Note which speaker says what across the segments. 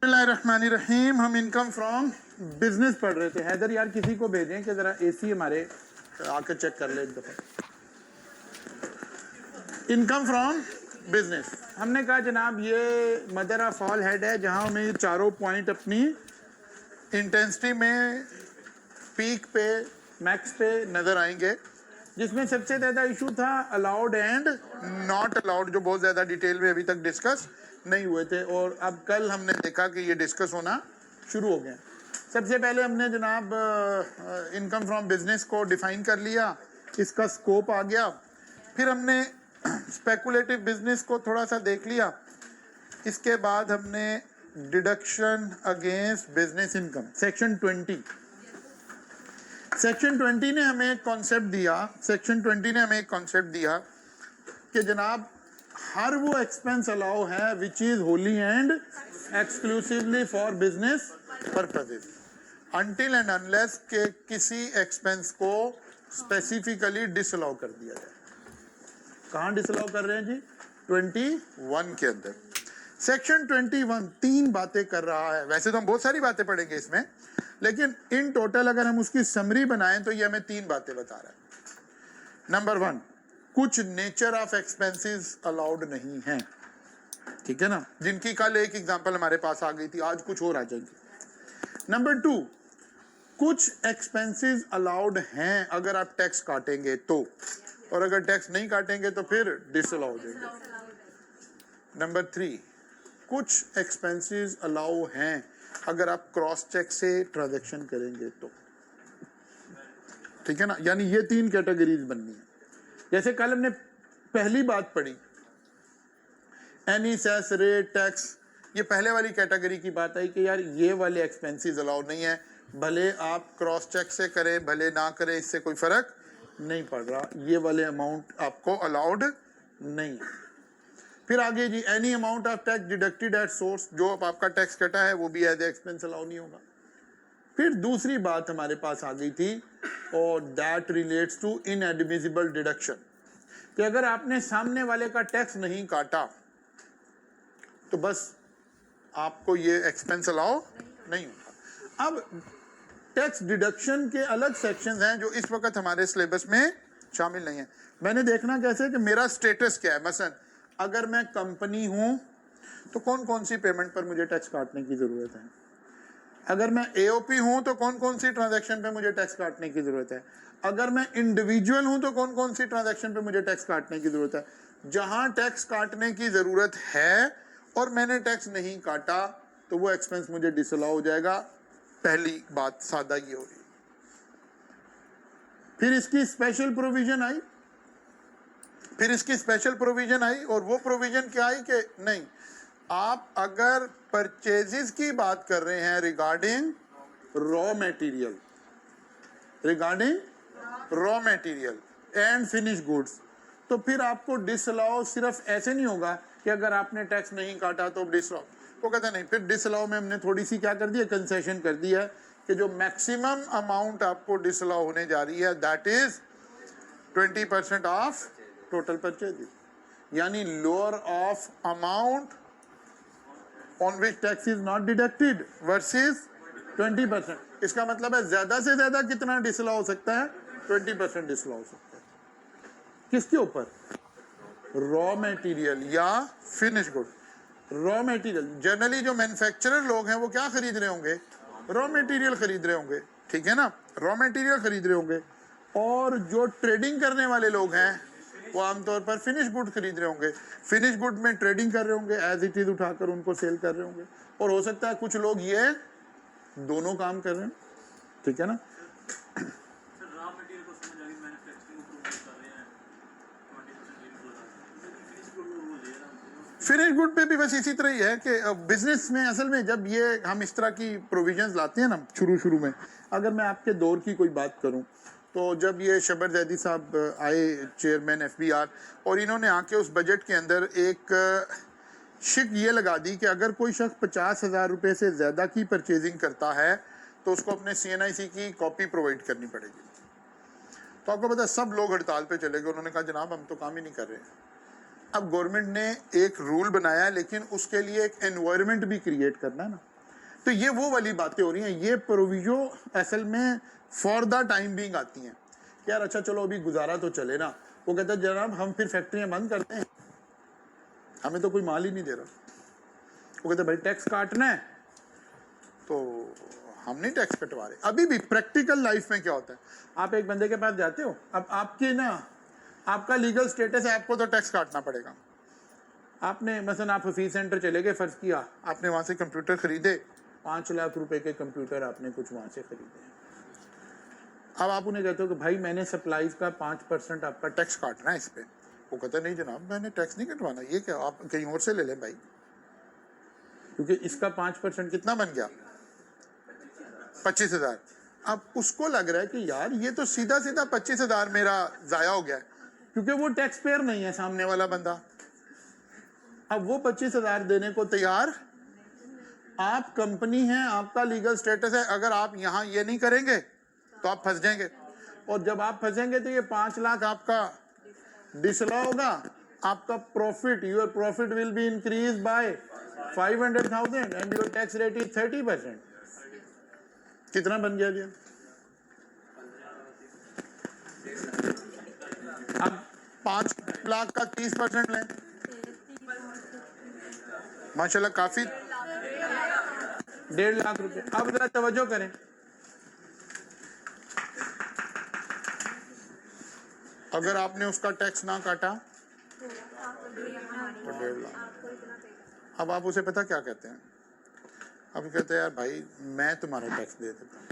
Speaker 1: बिस्मिल्लाहिर्रहमानिर्रहीम। हम income from business पढ़ रहे थे। हैदर यार किसी को भेजें कि जरा एसी हमारे आके चेक कर ले एक दफा। इनकम फ्रॉम बिजनेस हमने कहा जनाब ये मदर ऑफ ऑल हेड है, जहां हमें ये चारों पॉइंट अपनी इंटेंसिटी में पीक पे मैक्स पे नजर आएंगे, जिसमें सबसे ज्यादा इशू था अलाउड एंड नॉट अलाउड, जो बहुत ज्यादा डिटेल में अभी तक डिस्कस नहीं हुए थे, और अब कल हमने देखा कि ये डिस्कस होना शुरू हो गया। सबसे पहले हमने जनाब इनकम फ्रॉम बिजनेस को डिफाइन कर लिया, इसका स्कोप आ गया। फिर हमने स्पेकुलेटिव बिजनेस को थोड़ा सा देख लिया। इसके बाद हमने deduction against business income section 20 ने हमें एक कॉन्सेप्ट दिया कि जनाब हर वो एक्सपेंस अलाउ है which is Holi and exclusively for business purposes until and unless के किसी एक्सपेंस को स्पेसिफिकली डिसअलाउ कर दिया जाए। कहां डिसअलाउ कर रहे हैं जी? 21 के अंदर। सेक्शन 21 तीन बातें कर रहा है। वैसे तो हम बहुत सारी बातें पढ़ेंगे इसमें, लेकिन इन टोटल अगर हम उसकी समरी बनाएं तो ये हमें तीन बातें बता रहा है। नंबर 1, कुछ नेचर ऑफ एक्सपेंसेस अलाउड नहीं है, ठीक है ना, जिनकी कल एक एग्जांपल हमारे पास आ गई थी, आज कुछ और आ जाएंगे। नंबर 2, कुछ एक्सपेंसेस अलाउड हैं अगर आप टैक्स काटेंगे तो, और अगर टैक्स नहीं काटेंगे तो फिर डिसअलाउ हो जाएंगे। नंबर 3, कुछ एक्सपेंसेस अलाउ हैं अगर आप क्रॉस चेक से ट्रांजैक्शन करेंगे तो, ठीक है ना। यानी ये तीन कैटेगरीज बननी है। जैसे कल हमने पहली बात पढ़ी एनी सेस रेट टैक्स, ये पहले वाली कैटेगरी की बात आई कि यार ये वाले एक्सपेंसेस अलाउड नहीं है, भले आप क्रॉस चेक से करें भले ना करें, इससे कोई फर्क नहीं पड़ रहा, ये वाले अमाउंट आपको अलाउड नहीं है। फिर आगे जी any amount of tax deducted at source, जो आपका टैक्स कटा है वो भी एज एक्सपेंस अलाउ नहीं होगा। फिर दूसरी बात हमारे पास आ गई थी, और that relates to inadmissible deduction, कि अगर आपने सामने वाले का टैक्स नहीं काटा तो बस आपको ये एक्सपेंस अलाउ नहीं होगा। अब टैक्स डिडक्शन के अलग सेक्शंस हैं जो इस वक्त हमारे सिलेबस में शामिल नहीं है। मैंने देखना कैसे कि मेरा स्टेटस क्या है। मसलन अगर मैं कंपनी हूं तो कौन कौन सी पेमेंट पर मुझे टैक्स काटने की जरूरत है, अगर मैं एओपी हूं तो कौन कौन सी ट्रांजैक्शन पे मुझे टैक्स काटने की जरूरत है, अगर मैं इंडिविजुअल हूं तो कौन कौन सी ट्रांजैक्शन पे मुझे टैक्स काटने की जरूरत है। जहां टैक्स काटने की जरूरत है और मैंने टैक्स नहीं काटा तो वो एक्सपेंस मुझे डिसअलाउ हो जाएगा। पहली बात सादा ये हो रही। फिर इसकी स्पेशल प्रोविजन आई, और वो प्रोविजन क्या आई कि नहीं, आप अगर परचेजेस की बात कर रहे हैं regarding raw material and finish goods, तो फिर आपको डिसअलाउ सिर्फ ऐसे नहीं होगा कि अगर आपने टैक्स नहीं काटा तो डिसअलाउ, वो कहता नहीं। फिर डिसअलाउ में हमने थोड़ी सी क्या कर दी है, कंसेशन कर दिया है कि जो मैक्सिमम अमाउंट आपको डिसअलाउ होने जा रही है that is 20% of total purchase, यानी lower of amount on which tax is not deducted versus 20%। इसका मतलब है ज्यादा से ज्यादा कितना डिसअलाउ हो सकता है? 20% डिसअलाउ हो सकता है। किसके ऊपर? रॉ मटेरियल या finish good. Raw material generally जो मैन्युफैक्चरर लोग हैं वो क्या खरीद रहे होंगे? रॉ मटेरियल खरीद रहे होंगे, ठीक है ना, रॉ मटेरियल खरीद रहे होंगे। और जो ट्रेडिंग करने वाले लोग हैं वो आमतौर पर फिनिश गुड खरीद रहे होंगे, फिनिश गुड में ट्रेडिंग कर रहे होंगे, एज इट इज उठाकर उनको सेल कर रहे होंगे। और हो सकता है कुछ लोग ये दोनों काम कर रहे हैं, ठीक है ना। फिनिश गुड पे भी बस इसी तरह ही है कि बिजनेस में असल में जब ये हम इस तरह की प्रोविजंस लाते हैं ना शुरू में, अगर मैं आपके दौर की कोई बात करूं तो जब ये शबर जैदी साहब आए चेयरमैन एफबीआर, और इन्होंने आके उस बजट के अंदर एक शिक ये लगा दी कि अगर कोई शख्स 50,000 रुपये से ज़्यादा की परचेजिंग करता है तो उसको अपने CNIC की कॉपी प्रोवाइड करनी पड़ेगी। तो आपको पता है सब लोग हड़ताल पे चले गए। उन्होंने कहा जनाब हम तो काम ही नहीं कर रहे। अब गवर्नमेंट ने एक रूल बनाया, लेकिन उसके लिए एक एनवायरनमेंट भी क्रिएट करना है ना। तो ये वो वाली बातें हो रही हैं, ये प्रोविजो असल में फॉर द टाइम बीइंग आती हैं। यार अच्छा चलो अभी गुजारा तो चले ना, वो कहता है जनाब हम फिर फैक्ट्रियां बंद करते हैं, हमें तो कोई माल ही नहीं दे रहा। वो कहते भाई टैक्स काटना है तो हम नहीं टैक्स कटवा रहे। अभी भी प्रैक्टिकल लाइफ में क्या होता है, आप एक बंदे के पास जाते हो, अब आपके ना आपका लीगल स्टेटस है, आपको तो टैक्स काटना पड़ेगा। आपने मसलन आप हफीज सेंटर चले गए, फर्ज किया आपने वहां से कंप्यूटर खरीदे, 5 लाख रुपए के कंप्यूटर आपने कुछ वहां से खरीदे। अब आप उन्हें कहते हो कि भाई मैंने सप्लाईज का 5% आपका टैक्स काटना है इस पे। वो कहता है नहीं जनाब मैंने टैक्स नहीं कटवाना, ये क्या आप कहीं और से ले लें भाई, क्योंकि इसका 5% कितना बन गया 25,000। अब उसको लग रहा है कि यार ये तो सीधा सीधा 25,000 मेरा जाया हो गया है, क्योंकि वो टैक्स पेयर नहीं है सामने वाला बंदा। अब वो 25,000 देने को तैयार, आप कंपनी हैं, आपका लीगल स्टेटस है, अगर आप यहाँ ये नहीं करेंगे तो आप फंस जाएंगे, और जब आप फंसेंगे तो ये 5 लाख आपका डिसला होगा, आपका profit, your profit will be increase by 500,000 and your tax rate is 30%। कितना बन गया भैया? अब 5 लाख का 30% लें, माशाल्लाह काफी 1.5 लाख रुपए। अब जरा तवज्जो करें, अगर आपने उसका टैक्स ना काटा तो 1.5 लाख। अब आप उसे पता क्या कहते हैं, अब कहते हैं यार भाई मैं तुम्हारा टैक्स दे देता हूँ,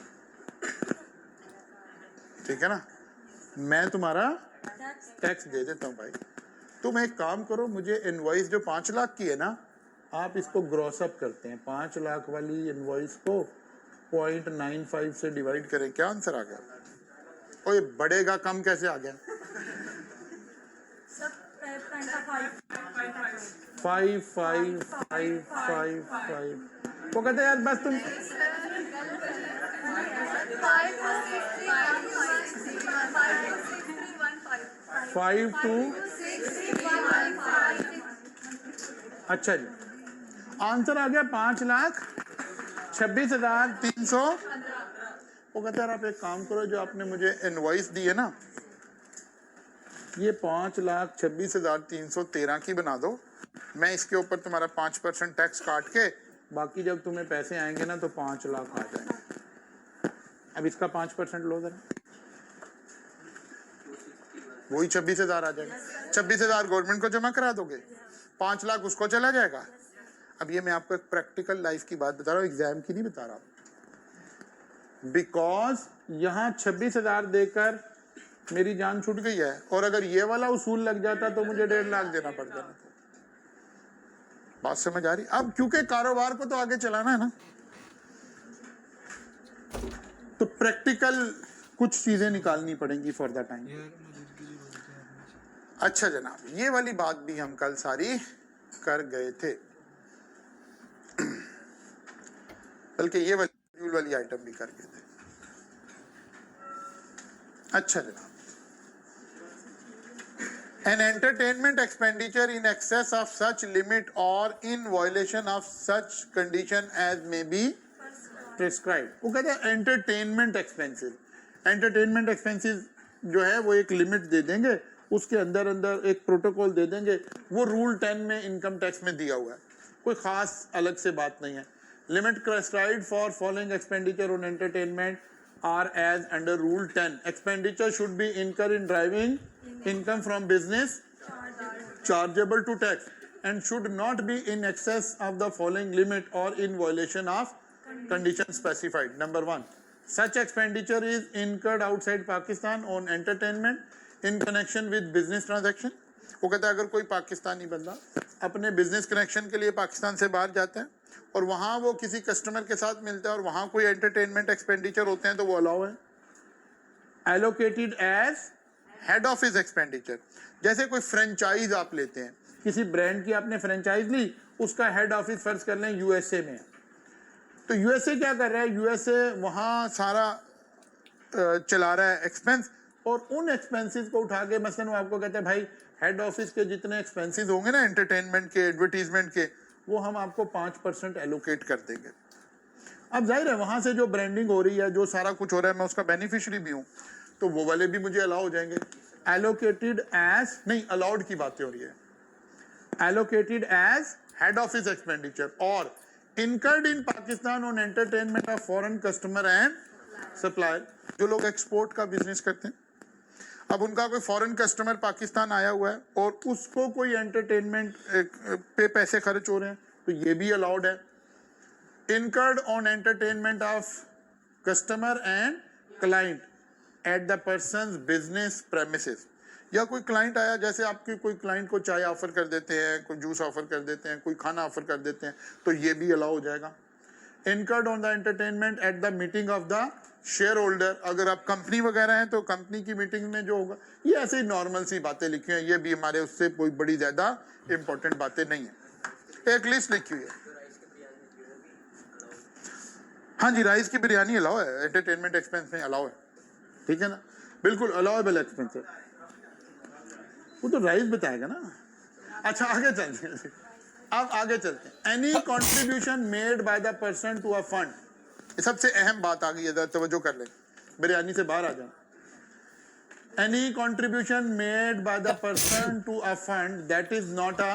Speaker 1: ठीक है ना, मैं तुम्हारा टैक्स दे देता हूँ भाई, तुम एक काम करो, मुझे इनवॉइस जो 5 लाख की है ना, आप इसको ग्रॉस अप करते हैं, 5 लाख वाली इनवॉइस को 0.95 से डिवाइड करें, क्या आंसर आ गया? ओए बढ़ेगा कम कैसे आ गया? 5,5,5,5,5। वो कहते हैं यार बस तुम 5 2। अच्छा जी, आंसर आ गया 5,26,300। वो कहते हैं आप एक काम करो, जो आपने मुझे इनवॉइस दी है ना, ये 5,26,313 की बना दो, मैं इसके ऊपर तुम्हारा 5% टैक्स काट के, बाकी जब तुम्हें पैसे आएंगे ना तो 5 लाख आ जाएंगे। अब इसका 5% लो जरा, वही 26,000 आ जाएगा। 26,000 गवर्नमेंट को जमा करा दोगे, 5 लाख उसको चला जाएगा। अब ये मैं आपको एक प्रैक्टिकल लाइफ की बात बता रहा हूँ, एग्जाम की नहीं बता रहा, बिकॉज यहाँ 26,000 देकर मेरी जान छूट गई है, और अगर ये वाला उसूल लग जाता तो मुझे 1.5 लाख देना पड़ता ना। बात समझ आ रही? अब क्योंकि कारोबार को तो आगे चलाना है ना, तो प्रैक्टिकल कुछ चीजें निकालनी पड़ेंगी फॉर द टाइम। अच्छा जनाब, ये वाली बात भी हम कल सारी कर गए थे, बल्कि ये वाली आइटम भी कर गए थे। अच्छा जनाब, an entertainment expenditure in excess of such limit or in violation of such condition as may be prescribed। वो कहते हैं एंटरटेनमेंट एक्सपेंसेस, एंटरटेनमेंट एक्सपेंसेस जो है वो एक लिमिट दे देंगे, उसके अंदर अंदर एक प्रोटोकॉल दे देंगे, वो रूल 10 में इनकम टैक्स में दिया हुआ है, कोई खास अलग से बात नहीं है। Limit prescribed for following expenditure on entertainment are as under rule 10, expenditure should be incurred in driving income from business chargeable to tax and should not be in excess of the following limit or in violation of conditions specified. Number 1, such expenditure is incurred outside Pakistan on entertainment in connection with business transaction। वो कहता है अगर कोई पाकिस्तानी बंदा अपने business connection के लिए पाकिस्तान से बाहर जाता है और वहाँ वो किसी कस्टमर के साथ मिलता है और वहाँ कोई एंटरटेनमेंट एक्सपेंडिचर होते हैं तो वो अलाउ है, allocated as head office expenditure. जैसे कोई फ्रेंचाइज आप लेते हैं, किसी ब्रांड की आपने फ्रेंचाइज ली, उसका हेड ऑफिस फर्ज कर लें यूएसए में, तो यूएसए क्या कर रहा है, यूएसए वहाँ सारा चला रहा है एक्सपेंस, और उन एक्सपेंसेस को उठा के मसलन वो आपको कहते हैं भाई हेड ऑफिस के जितने एक्सपेंसेस होंगे ना एंटरटेनमेंट के, एडवर्टीजमेंट के, वो हम आपको 5% एलोकेट कर देंगे। अब जाहिर है वहां से जो ब्रांडिंग हो रही है, जो सारा कुछ हो रहा है, मैं उसका बेनिफिशियरी भी हूँ, तो वो वाले भी मुझे अलाउ हो जाएंगे। एलोकेटेड एज नहीं, अलाउड की बातें हो रही है। Allocated as head office expenditure और incurred in Pakistan on entertainment of foreign customer and supplier. जो लोग एक्सपोर्ट का बिजनेस करते हैं, अब उनका कोई फॉरेन कस्टमर पाकिस्तान आया हुआ है और उसको कोई एंटरटेनमेंट पे पैसे खर्च हो रहे हैं, तो ये भी अलाउड है। Incurred on entertainment of customer and client at the persons business premises. या कोई क्लाइंट आया, जैसे आपके कोई क्लाइंट को चाय ऑफर कर देते हैं, कोई जूस ऑफर कर देते हैं, कोई खाना ऑफर कर देते हैं, तो ये भी अलाउ हो जाएगा। Incurred on the entertainment at the meeting of the share holder. अगर आप कंपनी वगैरह हैं तो कंपनी की मीटिंग में जो होगा, ये ऐसे ही नॉर्मल सी बातें लिखी हैं, ये भी हमारे उससे कोई बड़ी ज्यादा इंपॉर्टेंट बातें नहीं है। एक लिस्ट लिखी हुई है। हाँ जी, राइस की बिरयानी अलाउ है, एंटरटेनमेंट एक्सपेंस में अलाउ है, ठीक है ना, बिल्कुल अलाउएबल एक्सपेंस है। वो तो राइस बताएगा ना। अच्छा आगे चलते हैं, अब आगे चलते हैं। Any contribution made by the person to a fund, सबसे अहम बात आ गई है, तवज्जो कर ले, बिरयानी से बाहर आ जाओ। Any contribution made by the person to a fund that is not a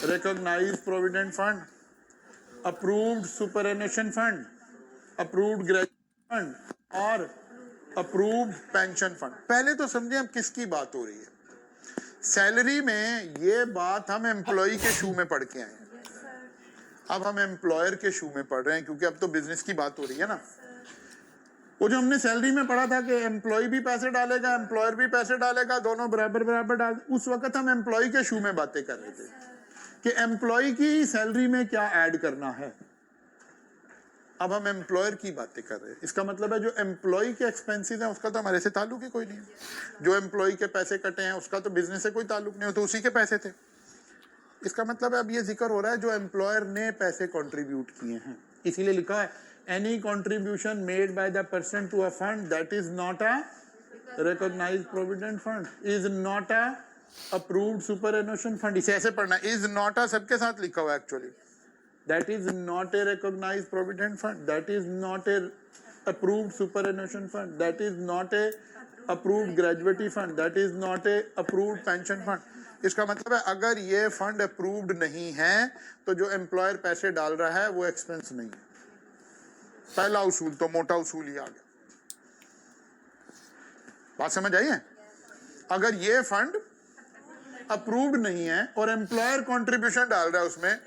Speaker 1: recognised provident fund, approved superannuation fund, approved graduate fund और अप्रूव्ड पेंशन फंड। पहले तो समझे हम किसकी बात हो रही है। सैलरी में ये बात हम एम्प्लॉय के शू में पढ़ के आए हैं, अब हम एम्प्लॉयर के शू में पढ़ रहे हैं, क्योंकि अब तो बिजनेस की बात हो रही है ना। वो जो हमने सैलरी में पढ़ा था कि एम्प्लॉय भी पैसे डालेगा, एम्प्लॉयर भी पैसे डालेगा, दोनों बराबर बराबर डाल, उस वक्त हम एम्प्लॉय के शू में बातें कर रहे थे कि एम्प्लॉय की सैलरी में क्या ऐड करना है। अब हम एम्प्लॉयर की बातें कर रहे हैं। इसका मतलब है जो एम्प्लॉय के एक्सपेंसेस हैं उसका तो हमारे से ताल्लुक ही कोई नहीं है। जो एम्प्लॉय के पैसे कटे हैं उसका तो बिजनेस से कोई ताल्लुक नहीं हो, तो उसी के पैसे थे। इसका मतलब है अब ये जिक्र हो रहा है जो एम्प्लॉयर ने पैसे कंट्रीब्यूट किए हैं, इसीलिए लिखा है any contribution made by the person to a fund that is not a recognised provident fund, is not a approved superannuation fund. इसे ऐसे पढ़ना, इज नॉट अ सबके साथ लिखा हुआ है actually. That is not a recognised provident fund, that is not a approved superannuation fund, that is not a approved gratuity fund, that is not a approved pension fund. इसका मतलब है अगर ये फंड अप्रूव्ड नहीं है तो जो employer पैसे डाल रहा है वो एक्सपेंस नहीं है। पहला उसूल तो मोटा उसूल ही आ गया, बात समझ आई है। अगर ये फंड अप्रूव्ड नहीं है और एम्प्लॉयर कंट्रीब्यूशन डाल रहा है उसमें,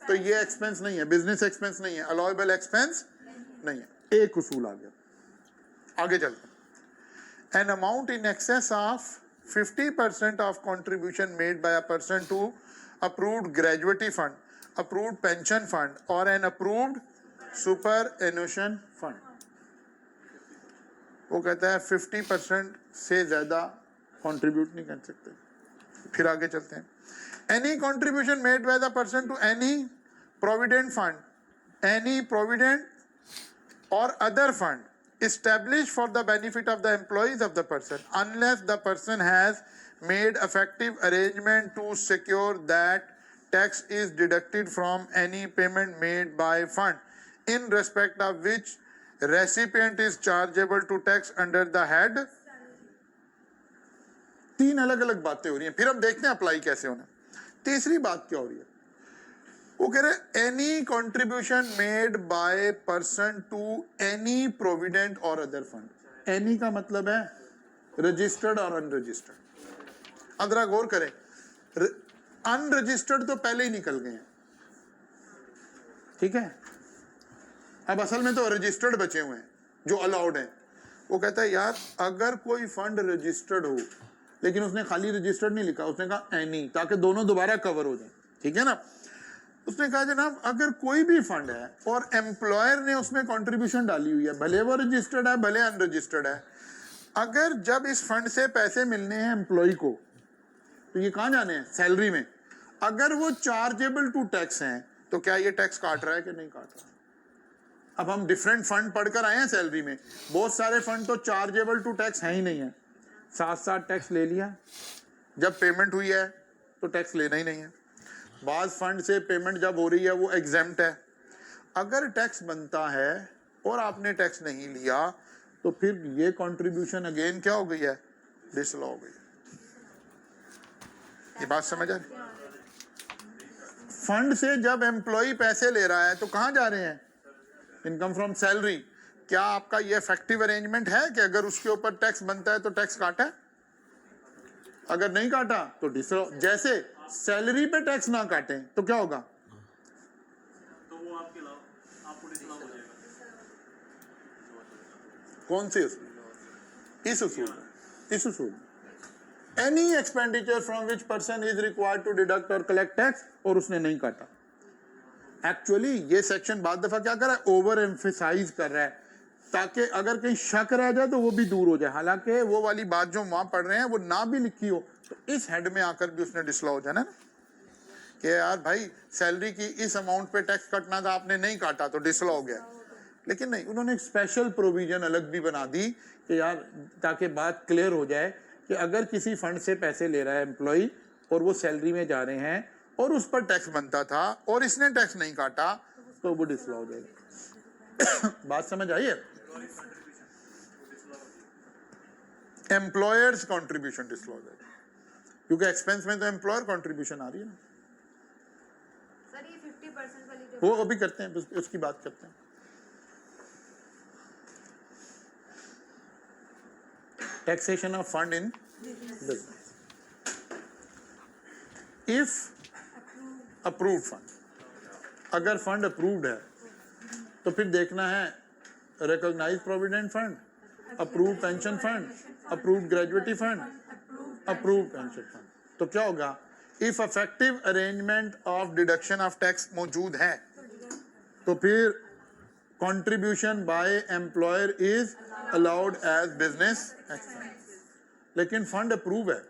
Speaker 1: तो ये एक्सपेंस नहीं है, बिजनेस एक्सपेंस नहीं है, अलाउएबल एक्सपेंस नहीं है। एक उसूल आ गया। आगे चलते हैं। An amount in excess of 50% of contribution made by a person to approved gratuity fund, approved pension fund or an approved superannuation fund। वो कहता है 50% से ज्यादा कंट्रीब्यूट नहीं कर सकते। फिर आगे चलते हैं। Any contribution made by the person to any provident fund, any provident और other fund established for the benefit of the employees of the person, unless the person has made effective arrangement to secure that tax is deducted from any payment made by fund, in respect of which recipient is chargeable to tax under the head। तीन अलग अलग बातें हो रही हैं, फिर हम देखते हैं अप्लाई कैसे होना। तीसरी बात क्या हो रही है, वो कह रहे any contribution made by person to any provident और अदर फंड। एनी का मतलब है रजिस्टर्ड और अनरजिस्टर्ड। अब जरा गौर करें, अनरजिस्टर्ड तो पहले ही निकल गए हैं, ठीक है। अब असल में तो रजिस्टर्ड बचे हुए हैं जो अलाउड हैं। वो कहता है यार अगर कोई फंड रजिस्टर्ड हो, लेकिन उसने खाली रजिस्टर्ड नहीं लिखा, उसने कहा एनी, ताकि दोनों दोबारा कवर हो जाए, ठीक है ना। उसने कहा जनाब अगर कोई भी फंड है और एम्प्लॉयर ने उसमें कंट्रीब्यूशन डाली हुई है, भले वो रजिस्टर्ड है भले अनरजिस्टर्ड है, अगर जब इस फंड से पैसे मिलने हैं एम्प्लॉय को, तो ये कहाँ जाने हैं, सैलरी में। अगर वो चार्जेबल टू टैक्स हैं तो क्या ये टैक्स काट रहा है कि नहीं काट रहा। अब हम डिफरेंट फंड पढ़कर आए हैं सैलरी में, बहुत सारे फंड तो चार्जेबल टू टैक्स है ही नहीं है, साथ साथ टैक्स ले लिया, जब पेमेंट हुई है तो टैक्स लेना ही नहीं है। बाज फंड से पेमेंट जब हो रही है वो एग्जेम्प्ट है। अगर टैक्स बनता है और आपने टैक्स नहीं लिया तो फिर ये कंट्रीब्यूशन अगेन क्या हो गई है, डिसअलाउ हो गई। ये बात समझ आ रही? फंड से जब एम्प्लॉय पैसे ले रहा है तो कहां जा रहे हैं, इनकम फ्रॉम सैलरी। क्या आपका ये इफेक्टिव अरेंजमेंट है कि अगर उसके ऊपर टैक्स बनता है तो टैक्स काटा है, अगर नहीं काटा तो डिसअलाउ। जैसे सैलरी पे टैक्स ना काटें तो क्या होगा,
Speaker 2: तो वो आपके आपको डिसअलाउ हो जाएगा।
Speaker 1: कौन से उसूल, इस उसूल में, इस उसूल में any expenditure from which person is required to deduct और कलेक्ट टैक्स, और उसने नहीं काटा। एक्चुअली ये सेक्शन बाद दफा क्या कर रहा है, ओवर एम्फेसाइज कर रहा है ताकि अगर कहीं शक रह जाए तो वो भी दूर हो जाए। हालांकि वो वाली बात जो वहां पढ़ रहे हैं वो ना भी लिखी हो तो इस हेड में आकर भी उसने डिसअलाउ हो जाना ना कि यार भाई सैलरी की इस अमाउंट पे टैक्स कटना था, आपने नहीं काटा तो डिसअलाउ हो गया। लेकिन नहीं, उन्होंने एक स्पेशल प्रोविजन अलग भी बना दी कि यार ताकि बात क्लियर हो जाए कि अगर किसी फंड से पैसे ले रहा है एम्प्लॉय और वो सैलरी में जा रहे हैं और उस पर टैक्स बनता था और इसने टैक्स नहीं काटा तो वो डिसअलाउ हो जाएगा। बात समझ आई है? एम्प्लॉयर्स कंट्रीब्यूशन डिसअलाउ हो जाएगा क्योंकि एक्सपेंस में तो एम्प्लॉयर कंट्रीब्यूशन आ रही है ना।
Speaker 3: सर ये 50% वाली जो
Speaker 1: वो अभी करते हैं, उसकी बात करते हैं। Taxation of fund in business. If approved fund, अगर फंड अप्रूव्ड है तो फिर देखना है recognised provident fund, approved pension fund, approved gratuity fund, approved pension fund. तो क्या होगा, if effective arrangement of deduction of tax मौजूद है तो फिर contribution by employer is allowed as business expense. लेकिन फंड अप्रूव है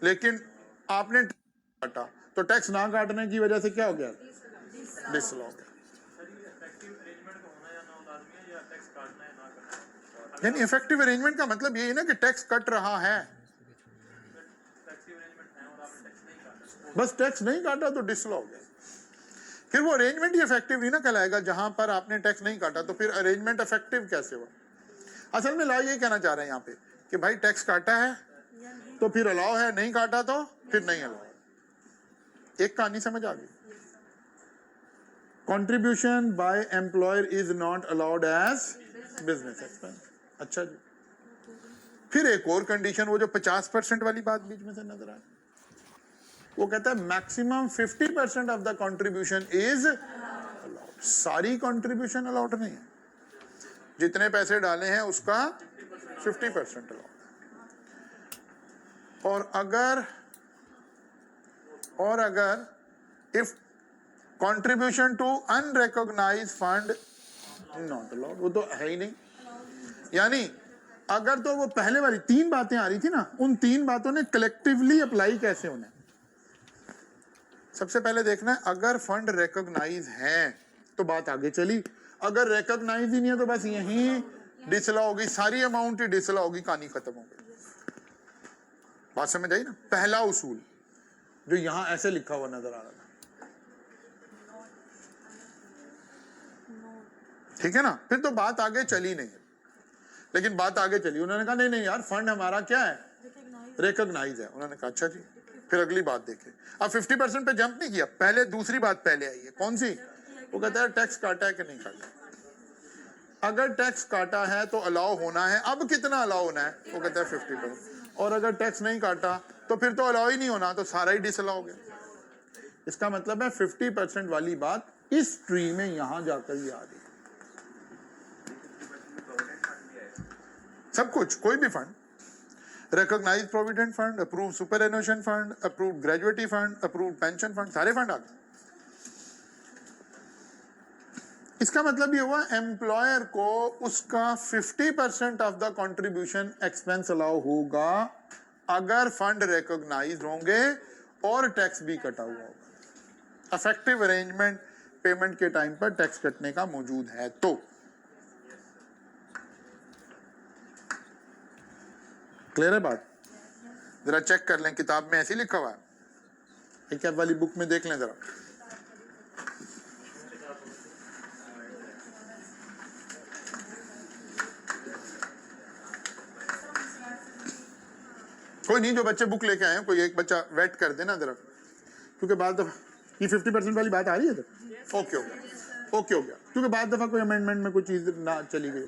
Speaker 1: लेकिन आपने काटा तो टैक्स ना काटने की वजह से क्या हो गया, डिसअलाउ हो गया। यानी इफेक्टिव अरेंजमेंट का मतलब ये है ना कि टैक्स कट रहा है, बस टैक्स नहीं काटा तो डिसअलाउ हो गया। फिर वो अरेंजमेंट ही इफेक्टिव नहीं ना कहलाएगा जहां पर आपने टैक्स नहीं काटा, तो फिर अरेंजमेंट इफेक्टिव कैसे हुआ। असल में ला ये कहना चाह रहे हैं यहाँ पे कि भाई टैक्स काटा है तो फिर अलाउ है, नहीं काटा तो फिर नहीं अलाउ। एक कहानी समझ आ गई। Contribution by employer is not allowed as business expense. अच्छा जी, फिर एक और कंडीशन, वो जो 50% वाली बात बीच में से नजर आ रही, वो कहता है maximum 50% of the contribution is allowed. सारी कंट्रीब्यूशन अलाउड नहीं है, जितने पैसे डाले हैं उसका 50% अलाउड। और अगर if contribution to unrecognised fund not allowed, वो तो है ही नहीं। यानी अगर तो वो पहले वाली 3 बातें आ रही थी ना, उन 3 बातों ने कलेक्टिवली अप्लाई कैसे होना है। सबसे पहले देखना है अगर फंड रिकॉग्नाइज है तो बात आगे चली, अगर रिकॉग्नाइज ही नहीं है तो बस यहीं डिसअलाउ होगी, सारी अमाउंट ही डिसअलाउ होगी, कहानी खत्म हो गई। बात समझ आई ना? पहला उसूल जो यहां ऐसे लिखा हुआ नजर आ रहा था, ठीक है ना? फिर तो बात आगे चली नहीं, लेकिन बात आगे चली। उन्होंने कहा नहीं नहीं यार फंड हमारा क्या है, रिकॉग्नाइज है। उन्होंने कहा अच्छा जी, फिर अगली बात देखें। अब 50% पे जंप नहीं किया, पहले दूसरी बात पहले आई है। कौन सी? वो कहता है टैक्स काटा है कि नहीं काटा। अगर टैक्स काटा है तो अलाउ होना है, अब कितना अलाउ होना है? वो कहता है 50%। और अगर टैक्स नहीं काटा तो फिर तो अलाउ ही नहीं होना, तो सारा ही डिसअलाउ हो गया। इसका मतलब है 50% वाली बात इस ट्री में यहां जाकर ही आ रही है। सब कुछ, कोई भी fund, recognised provident fund, approve superannuation fund, approve gratuity fund, approve pension fund, सारे फंड आ गए। इसका मतलब ये हुआ एम्प्लॉयर को उसका 50% of the contribution expense allow होगा अगर फंड रिकॉग्नाइज्ड होंगे और टैक्स भी कटा हुआ होगा। इफेक्टिव अरेंजमेंट पेमेंट के टाइम पर टैक्स कटने का मौजूद है। तो क्लियर है बात? जरा चेक कर लें, किताब में ऐसे ही लिखा हुआ है, एक वाली बुक में देख लें जरा। कोई नहीं, जो बच्चे बुक लेके आए हैं कोई एक बच्चा वेट कर देना जरा, क्योंकि बाद दफा ये 50% वाली बात आ रही है तो ओके हो गया, ओके हो गया, क्योंकि बाद दफा कोई अमेंडमेंट में कोई चीज ना चली गई।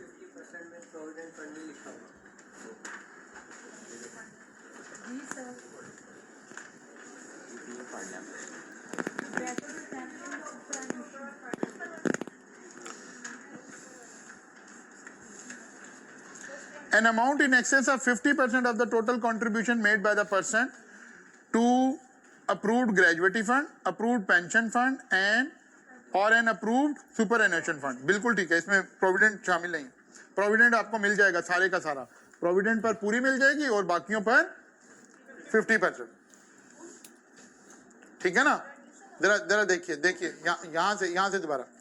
Speaker 1: An amount in excess of 50% of the total contribution made by the person to approved gratuity fund, approved pension fund and और an approved superannuation fund। बिल्कुल ठीक है, इसमें प्रोविडेंट शामिल नहीं। प्रोविडेंट आपको मिल जाएगा सारे का सारा, प्रोविडेंट पर पूरी मिल जाएगी और बाकियों पर 50%। ठीक है ना, जरा जरा देखिए देखिए यहाँ से दोबारा।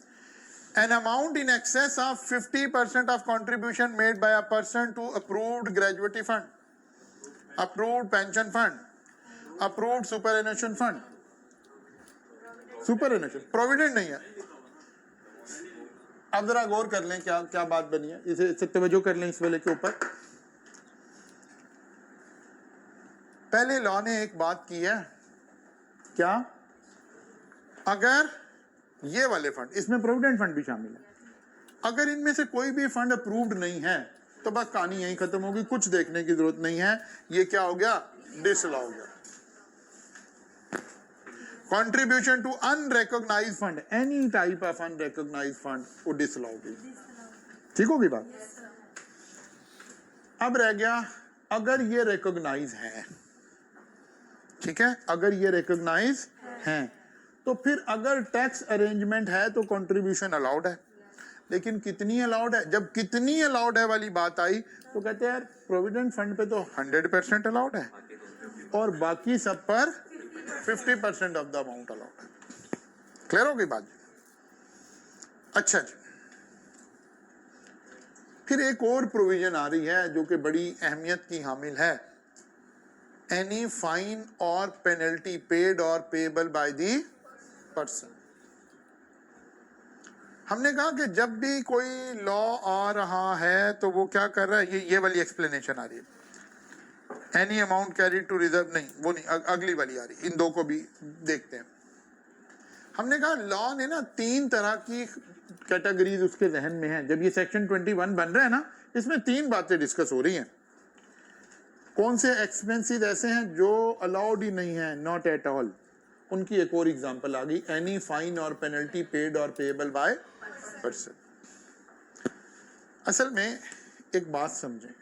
Speaker 1: An amount in excess of 50% of contribution made by a person to approved gratuity fund, approved pension fund, approved superannuation fund, superannuation, provident नहीं है। अब जरा गौर कर लें क्या क्या बात बनी है, इसे तवज्जो कर लें इस वाले के ऊपर। पहले लॉ ने एक बात की है, क्या? अगर ये वाले फंड, इसमें प्रोविडेंट फंड भी शामिल है, अगर इनमें से कोई भी फंड अप्रूव्ड नहीं है तो बस कहानी यहीं खत्म होगी, कुछ देखने की जरूरत नहीं है। ये क्या हो गया? डिसअलाउ हो गया। Contribution to unrecognised fund, any type of unrecognised fund, वो डिसअलाउ हो गई। ठीक होगी बात? अब रह गया अगर ये रिकॉग्नाइज है, ठीक है, अगर ये रिकॉग्नाइज है तो फिर अगर टैक्स अरेंजमेंट है तो कंट्रीब्यूशन अलाउड है, लेकिन कितनी अलाउड है? जब कितनी अलाउड है वाली बात आई तो कहते हैं यार प्रोविडेंट फंड पे तो 100% अलाउड है और बाकी सब पर 50% ऑफ द अमाउंट अलाउड है। क्लियर हो गई बात? अच्छा जी, फिर एक और प्रोविजन आ रही है जो कि बड़ी अहमियत की हामिल है। एनी फाइन और पेनल्टी पेड और पेएबल बाय द पर्सन। हमने कहा कि जब भी कोई लॉ आ रहा है तो वो क्या कर रहा है, ये वाली एक्सप्लेनेशन आ रही है। Any amount carry to reserve, नहीं वो नहीं, अगली वाली आ रही, इन दो को भी देखते हैं। हमने कहा लॉ ने ना 3 तरह की कैटेगरीज उसके जहन में है। जब ये सेक्शन 21 बन रहा है ना, इसमें 3 बातें डिस्कस हो रही हैं। कौन से एक्सपेंसेस ऐसे हैं जो अलाउड ही नहीं है, नॉट एट ऑल, उनकी एक और एग्जांपल आ गई, एनी फाइन और पेनल्टी पेड और पेएबल बाय पर्सन। असल में एक बात समझें,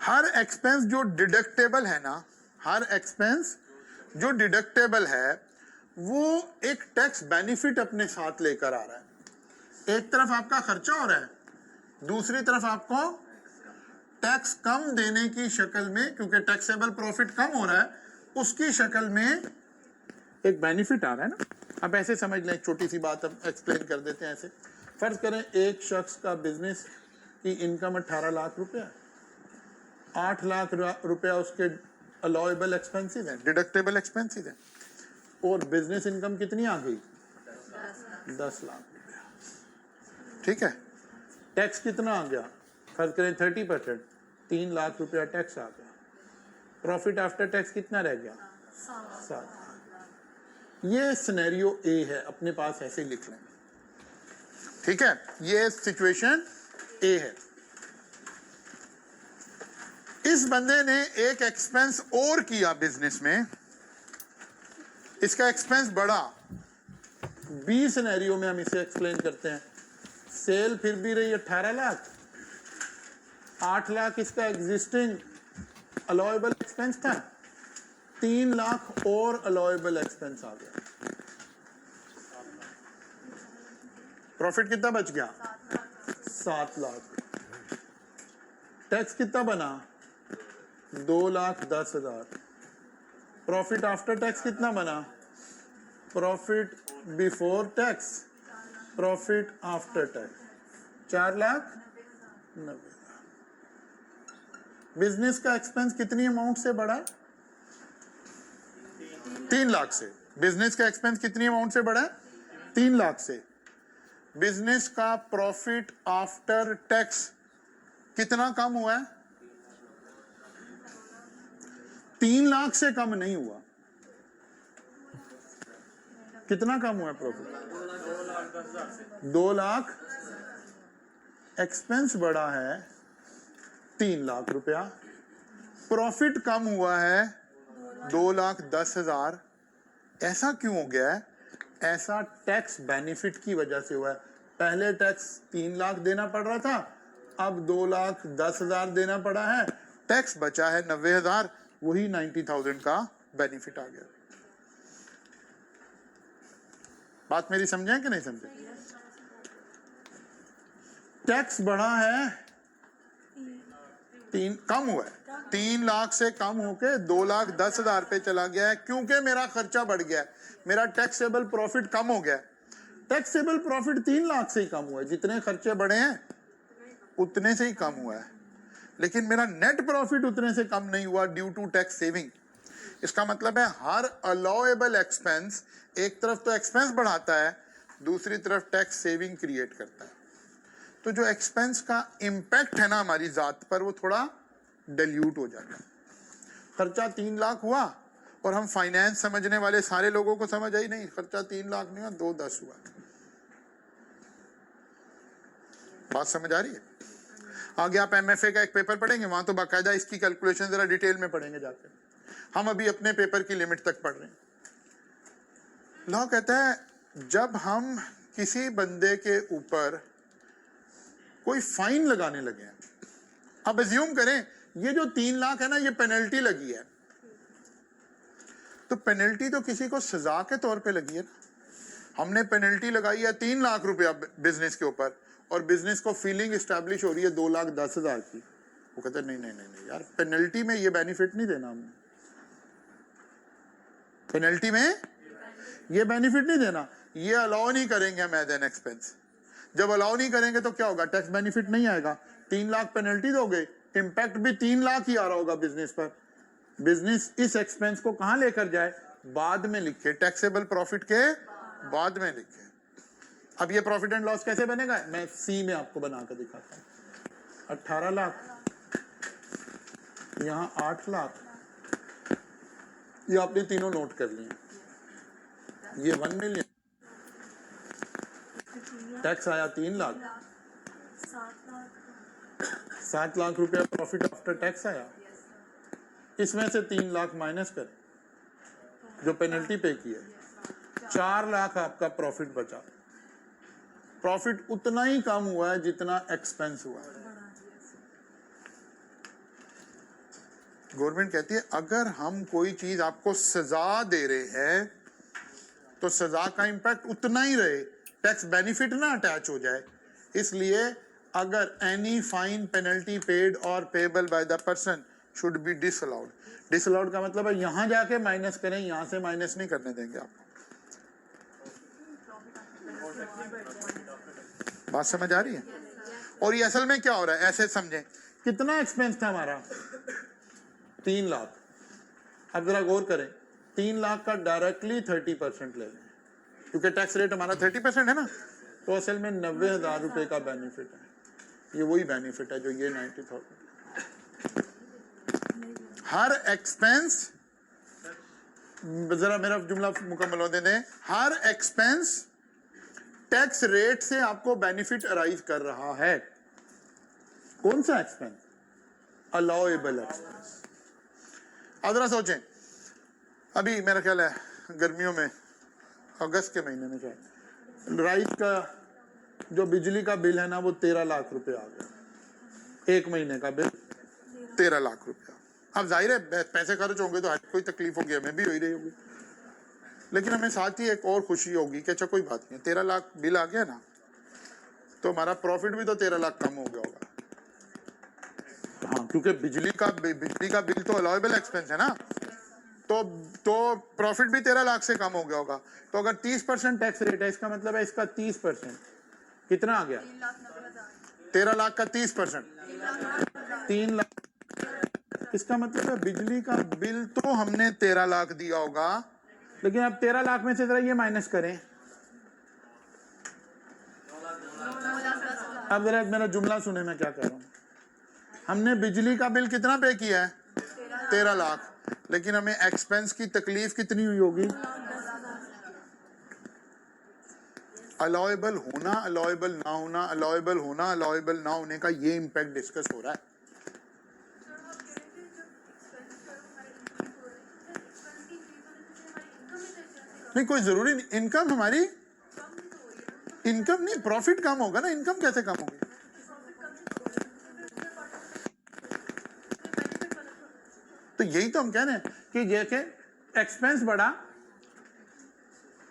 Speaker 1: हर एक्सपेंस जो डिडक्टेबल है ना, हर एक्सपेंस जो डिडक्टेबल है वो एक टैक्स बेनिफिट अपने साथ लेकर आ रहा है। एक तरफ आपका खर्चा हो रहा है, दूसरी तरफ आपको टैक्स कम देने की शक्ल में, क्योंकि टैक्सेबल प्रॉफिट कम हो रहा है, उसकी शक्ल में एक बेनिफिट आ रहा है ना। अब ऐसे समझ लें, छोटी सी बात हम एक्सप्लेन कर देते हैं। ऐसे फर्ज करें एक शख्स का बिजनेस की इनकम 18 लाख रुपया, 8 लाख रुपया उसके अलाउएबल एक्सपेंसेस हैं, डिडक्टेबल एक्सपेंसेस हैं, और बिजनेस इनकम कितनी आ गई? 10 लाख रुपया। ठीक है, टैक्स कितना आ गया? फर्ज करें 30%, 3 लाख रुपया टैक्स आ गया। प्रॉफिट आफ्टर टैक्स कितना रह गया? 7। ये सिनेरियो ए है, अपने पास ऐसे लिख लें। ठीक है, ये सिचुएशन ए है। इस बंदे ने एक एक्सपेंस और किया बिजनेस में, इसका एक्सपेंस बढ़ा। बी सिनेरियो में हम इसे एक्सप्लेन करते हैं। सेल फिर भी रही 18 लाख, 8 लाख इसका एग्जिस्टिंग अलाउएबल एक्सपेंस था, 3 लाख और अलाउएबल एक्सपेंस आ गया। प्रॉफिट कितना बच गया? 7 लाख। टैक्स कितना बना? 2,10,000। प्रॉफिट आफ्टर टैक्स कितना बना? Profit before tax, profit after tax 4,90,000। Business का एक्सपेंस कितनी अमाउंट से बढ़ा? 3 लाख से। बिजनेस का एक्सपेंस कितनी अमाउंट से बढ़ा? 3 लाख से। बिजनेस का प्रॉफिट आफ्टर टैक्स कितना कम हुआ है? 3 लाख से कम नहीं हुआ। कितना कम हुआ प्रॉफिट? 2 लाख। एक्सपेंस बढ़ा है 3 लाख रुपया, प्रॉफिट कम हुआ है 2,10,000। ऐसा क्यों हो गया है? ऐसा टैक्स बेनिफिट की वजह से हुआ है। पहले टैक्स 3 लाख देना पड़ रहा था, अब 2,10,000 देना पड़ा है, टैक्स बचा है 90,000, वही 90,000 का बेनिफिट आ गया। बात मेरी समझे कि नहीं समझे? टैक्स बढ़ा है, कम हुआ है, 3 लाख से कम होके 2,10,000 पे चला गया है, क्योंकि मेरा खर्चा बढ़ गया है, मेरा टैक्सेबल प्रॉफिट कम हो गया है। टैक्सेबल प्रॉफिट 3 लाख से ही कम हुआ है, जितने खर्चे बढ़े हैं उतने से ही कम हुआ है, लेकिन मेरा नेट प्रॉफिट उतने से कम नहीं हुआ ड्यू टू टैक्स सेविंग। इसका मतलब है हर अलाउएबल एक्सपेंस एक तरफ तो एक्सपेंस बढ़ाता है, दूसरी तरफ टैक्स सेविंग क्रिएट करता है। तो जो एक्सपेंस का इम्पैक्ट है ना हमारी जात पर, वो थोड़ा डिल्यूट हो जाता है। खर्चा 3 लाख हुआ और हम फाइनेंस समझने वाले सारे लोगों को समझ आई नहीं, खर्चा 3 लाख नहीं हुआ, 2,10 हुआ। बात समझ आ रही है? आगे आप एमएफए का एक पेपर पढ़ेंगे, वहां तो बाकायदा इसकी कैलकुलेशन जरा डिटेल में पढ़ेंगे जाकर। हम अभी अपने पेपर की लिमिट तक पढ़ रहे हैं। लॉ कहता है जब हम किसी बंदे के ऊपर कोई फाइन लगाने लगे हैं, अब एज्यूम करें ये जो 3 लाख है ना, ये पेनल्टी लगी है, तो पेनल्टी तो किसी को सजा के तौर पे लगी है ना। हमने पेनल्टी लगाई है 3 लाख रुपया बिजनेस के ऊपर, और बिजनेस को फीलिंग इस्टेब्लिश हो रही है 2,10,000 की। वो कहते हैं नहीं नहीं नहीं नहीं यार, पेनल्टी में ये बेनिफिट नहीं देना हमने, पेनल्टी में ये बेनिफिट नहीं देना, ये अलाउ नहीं करेंगे हम एज एन एक्सपेंस। जब अलाउ नहीं करेंगे तो क्या होगा? टैक्स बेनिफिट नहीं आएगा। 3 लाख पेनल्टी दोगे, इंपैक्ट भी 3 लाख ही आ रहा होगा बिजनेस पर। बिजनेस इस एक्सपेंस को कहां लेकर जाए? बाद में लिखे, टैक्सेबल प्रॉफिट के बाद में लिखे। अब ये प्रॉफिट एंड लॉस कैसे बनेगा? मैं सी में आपको बना कर दिखाता हूं। 18 लाख, यहां 8 लाख, ये आपने तीनों नोट कर लिए। ये 1 मिलियन, टैक्स आया 3 लाख, 7 लाख रुपया प्रॉफिट आफ्टर टैक्स आया। इसमें से 3 लाख माइनस कर जो पेनल्टी पे की है, 4 लाख आपका प्रॉफिट बचा। प्रॉफिट उतना ही कम हुआ है जितना एक्सपेंस हुआ है। गवर्नमेंट कहती है अगर हम कोई चीज आपको सजा दे रहे हैं तो सजा का इंपैक्ट उतना ही रहे, टैक्स बेनिफिट ना अटैच हो जाए। इसलिए अगर एनी फाइन पेनल्टी पेड और payable by the person should be disallowed. Disallowed का मतलब है यहां जाके माइनस करें, यहां से माइनस नहीं करने देंगे आपको। बात समझ आ रही है? और ये असल में क्या हो रहा है ऐसे समझें। कितना एक्सपेंस था हमारा? 3 लाख। अब जरा गौर करें, 3 लाख का डायरेक्टली 30% ले लें, क्योंकि टैक्स रेट हमारा 30% है ना, तो असल में 90,000 रुपए का बेनिफिट है। ये वही बेनिफिट है जो ये 90,000। हर एक्सपेंस, जरा मेरा जुमला मुकम्मल होने दें, हर एक्सपेंस टैक्स रेट से आपको बेनिफिट अराइव कर रहा है। कौन सा एक्सपेंस? Allowable expense. अब जरा सोचें, अभी मेरा ख्याल है गर्मियों में, अगस्त के महीने में शायद, राइस का जो बिजली का बिल है ना, वो 13 लाख रुपए आ गया। 1 महीने का बिल 13 लाख रुपया। अब जाहिर है पैसे खर्च होंगे तो कोई तकलीफ होगी, हमें भी हो ही रही होगी, लेकिन हमें साथ ही एक और खुशी होगी कि अच्छा कोई बात नहीं, 13 लाख बिल आ गया ना, तो हमारा प्रॉफिट भी तो 13 लाख कम हो गया होगा। हाँ, क्योंकि बिजली का बिल तो अलाउएबल एक्सपेंस है ना, तो प्रॉफिट भी 13 लाख से कम हो गया होगा। तो अगर 30% टैक्स रेट है, इसका मतलब है इसका 30% कितना आ गया? 13 लाख का 30% 3 लाख। इसका मतलब है बिजली का बिल तो हमने 13 लाख दिया होगा, लेकिन अब 13 लाख में से जरा ये माइनस करें। अब जरा मेरा जुमला सुने, मैं क्या कह रहा हूं। हमने बिजली का बिल कितना पे किया है? 13 लाख। लेकिन हमें एक्सपेंस की तकलीफ कितनी हुई होगी? अलाउएबल होना, अलाउएबल ना होना, अलाउएबल होना, अलाउएबल ना होने का ये इम्पैक्ट डिस्कस हो रहा है। नहीं, कोई जरूरी नहीं, इनकम हमारी इनकम नहीं, प्रॉफिट कम होगा ना, इनकम कैसे कम होगी? तो यही तो हम कह रहे हैं कि जैसे एक्सपेंस बढ़ा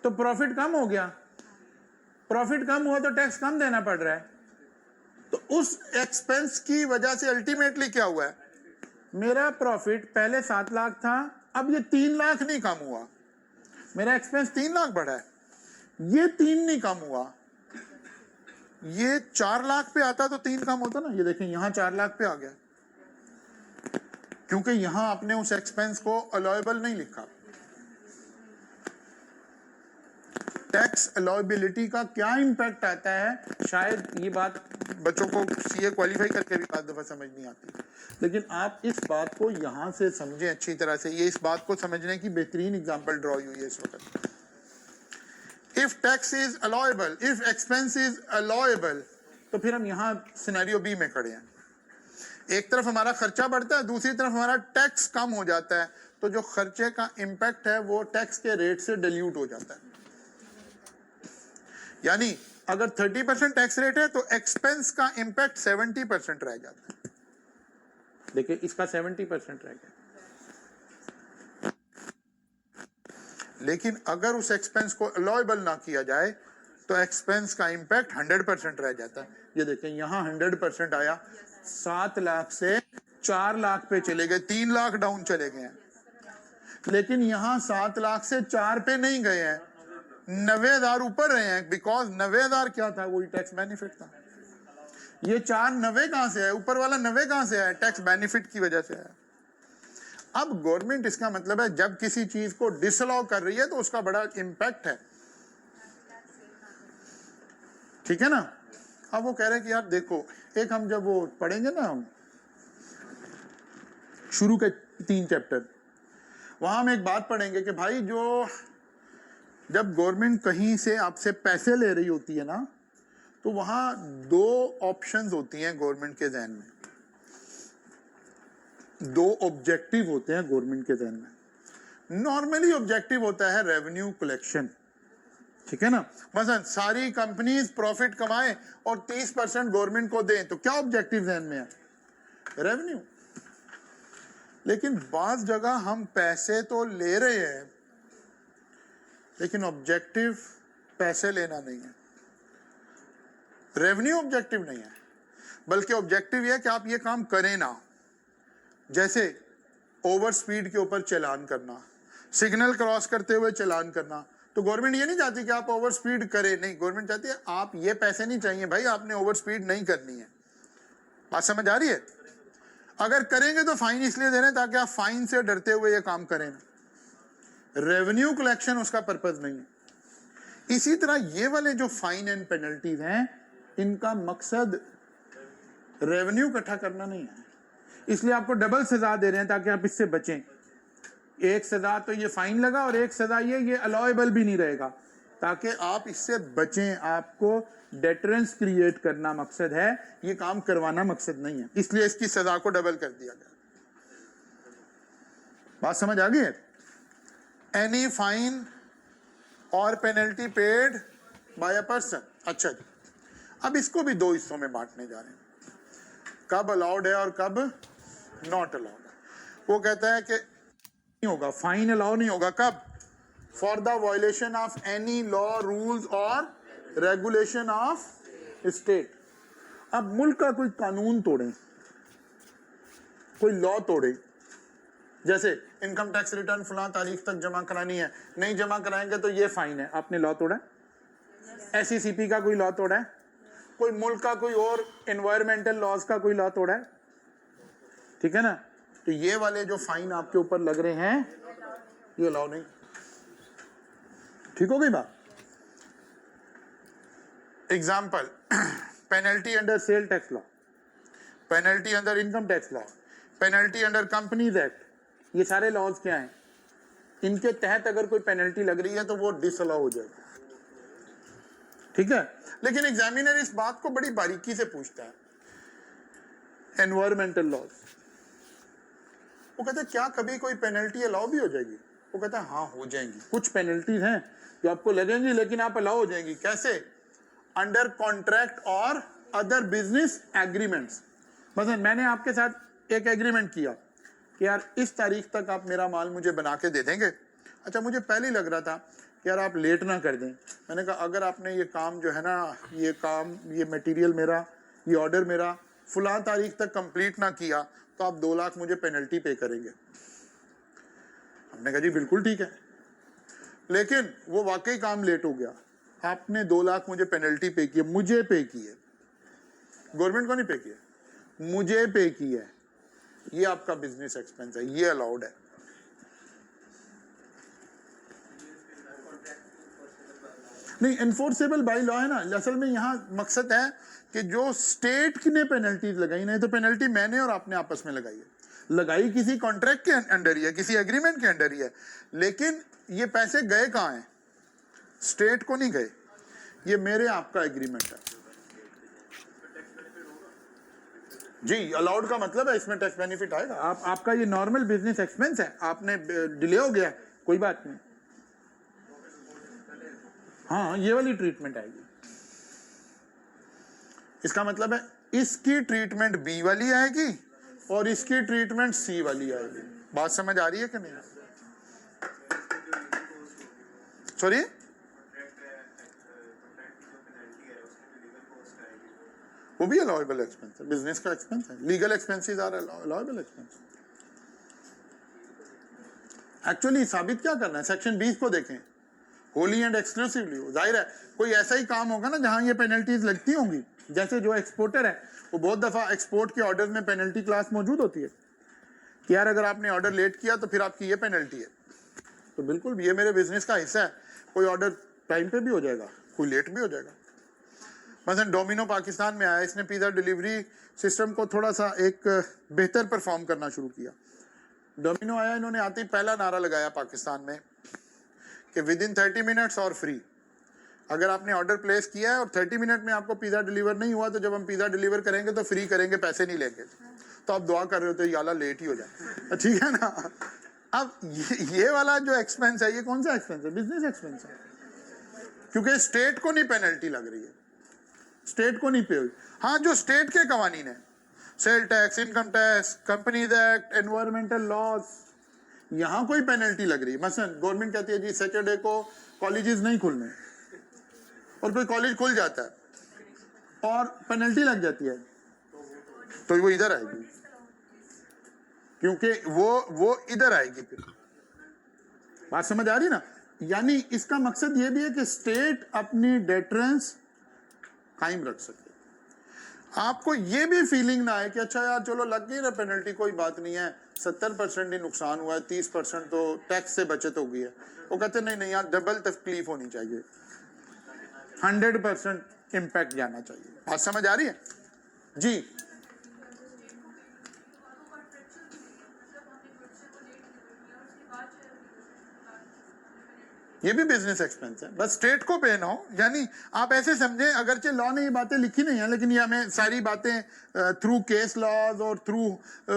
Speaker 1: तो प्रॉफिट कम हो गया, प्रॉफिट कम हुआ तो टैक्स कम देना पड़ रहा है। तो उस एक्सपेंस की वजह से अल्टीमेटली क्या हुआ है? मेरा प्रॉफिट पहले 7 लाख था, अब ये 3 लाख नहीं कम हुआ, मेरा एक्सपेंस 3 लाख बढ़ा है, ये 3 नहीं कम हुआ, ये 4 लाख पे आता तो 3 कम होता ना। ये देखें यहां 4 लाख पे आ गया, क्योंकि यहां आपने उस एक्सपेंस को अलाउएबल नहीं लिखा। टैक्स अलाउएबिलिटी का क्या इम्पैक्ट आता है, शायद ये बात बच्चों को सीए क्वालिफाई करके भी बात दफा समझ नहीं आती, लेकिन आप इस बात को यहां से समझें अच्छी तरह से। ये इस बात को समझने की बेहतरीन एग्जांपल ड्रॉ हुई है इस वक्त। If tax is allowable, if expense is allowable, तो फिर हम यहां सिनेरियो बी में खड़े हैं। एक तरफ हमारा खर्चा बढ़ता है, दूसरी तरफ हमारा टैक्स कम हो जाता है, तो जो खर्चे का इम्पैक्ट है वो टैक्स के रेट से डिल्यूट हो जाता है। यानी अगर 30% टैक्स रेट है तो एक्सपेंस का इम्पैक्ट 70% रह जाता है। देखिए इसका 70% रह गया, लेकिन अगर उस एक्सपेंस को अलाउएबल ना किया जाए तो एक्सपेंस का इम्पैक्ट 100% रह जाता है। ये देखें यहाँ 100% आया, 7 लाख से 4 लाख पे चले गए, 3 लाख डाउन चले गए हैं। लेकिन यहाँ 7 लाख से 4 पे नहीं गए हैं, 90,000 ऊपर रहे हैं, बिकॉज 90,000 क्या था? वही टैक्स बेनिफिट था। ये 4 90 कहां से है? ऊपर वाला 90 कहां से है? टैक्स बेनिफिट की वजह से है। अब गवर्नमेंट, इसका मतलब है जब किसी चीज को डिसअलाउ कर रही है तो उसका बड़ा इम्पैक्ट है, ठीक है ना। अब वो कह रहे हैं कि यार देखो, एक हम जब वो पढ़ेंगे ना, हम शुरू के 3 चैप्टर, वहां हम एक बात पढ़ेंगे कि भाई जो जब गवर्नमेंट कहीं से आपसे पैसे ले रही होती है ना, तो वहां 2 ऑप्शंस होती हैं गवर्नमेंट के ज़हन में, 2 ऑब्जेक्टिव होते हैं गवर्नमेंट के ज़हन में। नॉर्मली ऑब्जेक्टिव होता है रेवेन्यू कलेक्शन, ठीक है ना। मसलन सारी कंपनीज प्रॉफिट कमाएं और 30% गवर्नमेंट को दें, तो क्या ऑब्जेक्टिव ज़हन में है? रेवेन्यू। लेकिन बाज जगह हम पैसे तो ले रहे हैं, लेकिन ऑब्जेक्टिव पैसे लेना नहीं है, रेवेन्यू ऑब्जेक्टिव नहीं है, बल्कि ऑब्जेक्टिव यह कि आप ये काम करें ना। जैसे ओवर स्पीड के ऊपर चालान करना, सिग्नल क्रॉस करते हुए चालान करना, तो गवर्नमेंट ये नहीं चाहती कि आप ओवर स्पीड करें, नहीं, गवर्नमेंट चाहती है आप ये पैसे नहीं चाहिए भाई, आपने ओवर स्पीड नहीं करनी है। बात समझ आ रही है? अगर करेंगे तो फाइन इसलिए दे रहे हैं ताकि आप फाइन से डरते हुए ये काम करें ना। रेवेन्यू कलेक्शन उसका पर्पज नहीं है। इसी तरह ये वाले जो फाइन एंड पेनल्टीज हैं, इनका मकसद रेवेन्यू इकट्ठा करना नहीं है, इसलिए आपको डबल सजा दे रहे हैं ताकि आप इससे बचें। एक सजा तो ये फाइन लगा और एक सजा ये अलाउएबल भी नहीं रहेगा, ताकि आप इससे बचें। आपको डेटरेंस क्रिएट करना मकसद है, ये काम करवाना मकसद नहीं है, इसलिए इसकी सजा को डबल कर दिया गया। बात समझ आ गई है? एनी फाइन और penalty paid by a person. अच्छा जी, अब इसको भी 2 हिस्सों में बांटने जा रहे हैं, कब अलाउड है और कब नॉट अलाउड है। वो कहता है कि नहीं होगा, फाइन अलाउ नहीं होगा, कब? For the violation of any law, rules और रेगुलेशन ऑफ स्टेट। अब मुल्क का कोई कानून तोड़े, कोई लॉ तोड़े, जैसे इनकम टैक्स रिटर्न फलां तारीख तक जमा करानी है, नहीं जमा कराएंगे तो ये फाइन है, आपने लॉ तोड़ा है। SECP का कोई लॉ तोड़ा है, कोई मुल्क का कोई और एनवायरमेंटल लॉज का कोई लॉ तोड़ा है, ठीक है ना। तो ये वाले जो फाइन आपके ऊपर लग रहे हैं, ये अलाउ नहीं। ठीक हो गई बात? Example, penalty under sale tax law, penalty under income tax law, penalty under companies act, ये सारे लॉज क्या हैं, इनके तहत अगर कोई पेनल्टी लग रही है तो वो डिसअलाउ हो जाएगी, ठीक है। लेकिन एग्जामिनर इस बात को बड़ी बारीकी से पूछता है, एनवायरमेंटल लॉज, वो कहता है क्या कभी कोई पेनल्टी अलाउ भी हो जाएगी? वो कहता है हाँ हो जाएंगी, कुछ पेनल्टीज हैं जो आपको लगेंगी लेकिन आप अलाउ हो जाएंगी। कैसे? अंडर कॉन्ट्रैक्ट और अदर बिजनेस एग्रीमेंट्स। मतलब मैंने आपके साथ एक एग्रीमेंट किया कि यार इस तारीख तक आप मेरा माल मुझे बना के दे देंगे। अच्छा, मुझे पहले ही लग रहा था कि यार आप लेट ना कर दें। मैंने कहा अगर आपने ये काम जो है ना, ये काम, ये मटेरियल मेरा, ये ऑर्डर मेरा फुला तारीख तक कंप्लीट ना किया तो आप 2 लाख मुझे पेनल्टी पे करेंगे। हमने कहा जी बिल्कुल ठीक है, लेकिन वो वाकई काम लेट हो गया, आपने 2 लाख मुझे पेनल्टी पे की है, मुझे पे की है, गवर्नमेंट को नहीं पे किया, मुझे पे की है, ये आपका बिजनेस एक्सपेंस है, ये अलाउड है। नहीं, एनफोर्सेबल बाय लॉ है ना। असल में यहाँ मकसद है कि जो स्टेट ने पेनल्टीज लगाई, नहीं तो पेनल्टी मैंने और आपने आपस में लगाई है, लगाई किसी कॉन्ट्रैक्ट के अंडर ही है, किसी एग्रीमेंट के अंडर ही है, लेकिन ये पैसे गए कहाँ हैं? स्टेट को नहीं गए, ये मेरे आपका एग्रीमेंट है। जी, अलाउड का मतलब है इसमें टैक्स बेनिफिट आएगा। आपका ये नॉर्मल बिजनेस एक्सपेंस है, आपने डिले हो गया, कोई बात नहीं, हाँ ये वाली ट्रीटमेंट आएगी। इसका मतलब है इसकी ट्रीटमेंट बी वाली आएगी और इसकी ट्रीटमेंट सी वाली आएगी। बात समझ आ रही है कि नहीं? सॉरी, वो भी अलाउएबल एक्सपेंस है, बिजनेस का एक्सपेंस है। Legal expenses are allowable expense. Actually साबित क्या करना है, सेक्शन 20 को देखें, होली एंड एक्सक्लूसिवली। जाहिर है कोई ऐसा ही काम होगा ना जहां ये पेनल्टीज लगती होंगी, जैसे जो एक्सपोर्टर है वो बहुत दफा एक्सपोर्ट के ऑर्डर में पेनल्टी क्लास मौजूद होती है कि यार अगर आपने ऑर्डर लेट किया तो फिर आपकी ये पेनल्टी है। तो बिल्कुल ये मेरे बिजनेस का हिस्सा है, कोई ऑर्डर टाइम पे भी हो जाएगा, कोई लेट भी हो जाएगा। मसलन डोमिनो पाकिस्तान में आया, इसने पिज़्ज़ा डिलीवरी सिस्टम को थोड़ा सा एक बेहतर परफॉर्म करना शुरू किया। डोमिनो आया, इन्होंने आते ही पहला नारा लगाया पाकिस्तान में कि विद इन 30 मिनट्स और फ्री। अगर आपने ऑर्डर प्लेस किया है और 30 मिनट में आपको पिज़्ज़ा डिलीवर नहीं हुआ तो जब हम पिज़्ज़ा डिलीवर करेंगे तो फ्री करेंगे, पैसे नहीं लेंगे। तो आप दुआ कर रहे हो तो ये आला लेट ही हो जाए, ठीक है ना। अब ये वाला जो एक्सपेंस है, ये कौन सा एक्सपेंस है? बिजनेस एक्सपेंस है, क्योंकि स्टेट को नहीं पेनल्टी लग रही है, स्टेट को नहीं पे हुई। हाँ, जो स्टेट के कवानीन है, sale tax, income tax, companies act, environmental laws, यहाँ कोई पेनल्टी लग रही है। मसलन गवर्नमेंट कहती है जी सैटरडे को कॉलेजेस नहीं खुलने, और कोई कॉलेज खुल जाता है और पेनल्टी लग जाती है, तो वो इधर आएगी, क्योंकि वो इधर आएगी। फिर बात समझ आ रही ना। यानी इसका मकसद ये भी है कि स्टेट अपनी डेटरेंस कायम रख सके, आपको ये भी फीलिंग ना आए कि अच्छा यार चलो लग गई ना पेनल्टी, कोई बात नहीं है, 70% ही नुकसान हुआ है, 30% तो टैक्स से बचत हो गई है। वो कहते नहीं नहीं यार, डबल तकलीफ होनी चाहिए, 100% इम्पैक्ट जाना चाहिए। बात समझ आ रही है जी? ये भी बिजनेस एक्सपेंस है, बस स्टेट को पे ना हो। यानी आप ऐसे समझें, अगरचे लॉ ने ये बातें लिखी नहीं है, लेकिन ये हमें सारी बातें थ्रू केस लॉज और थ्रू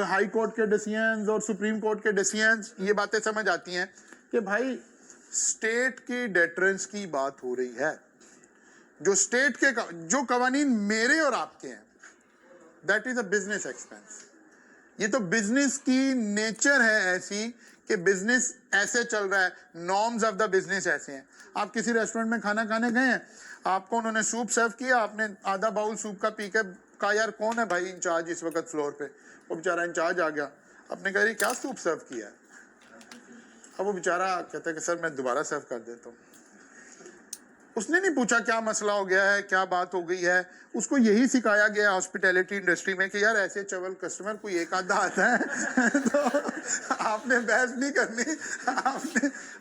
Speaker 1: हाई कोर्ट के डिसीजंस और सुप्रीम कोर्ट के डिसीजंस ये बातें समझ आती हैं कि भाई स्टेट की डेटरेंस की बात हो रही है। जो स्टेट के जो कवानीन मेरे और आपके हैं, that is a business expense. ये तो बिजनेस की नेचर है ऐसी कि बिजनेस ऐसे चल रहा है, नॉर्म्स ऑफ द बिजनेस ऐसे हैं। आप किसी रेस्टोरेंट में खाना खाने गए हैं, आपको उन्होंने सूप सर्व किया, आपने आधा बाउल सूप का पी के कहा यार कौन है भाई इंचार्ज इस वक्त फ्लोर पे? वो बेचारा इंचार्ज आ गया, आपने कहा क्या सूप सर्व किया है? अब वो बेचारा कहता है कि सर मैं दोबारा सर्व कर देता हूँ। उसने नहीं पूछा क्या मसला हो गया है, क्या बात हो गई है। उसको यही सिखाया गया हॉस्पिटैलिटी इंडस्ट्री में कि यार ऐसे चवल कस्टमर कोई एक आधा आता है तो आपने बहस नहीं करनी,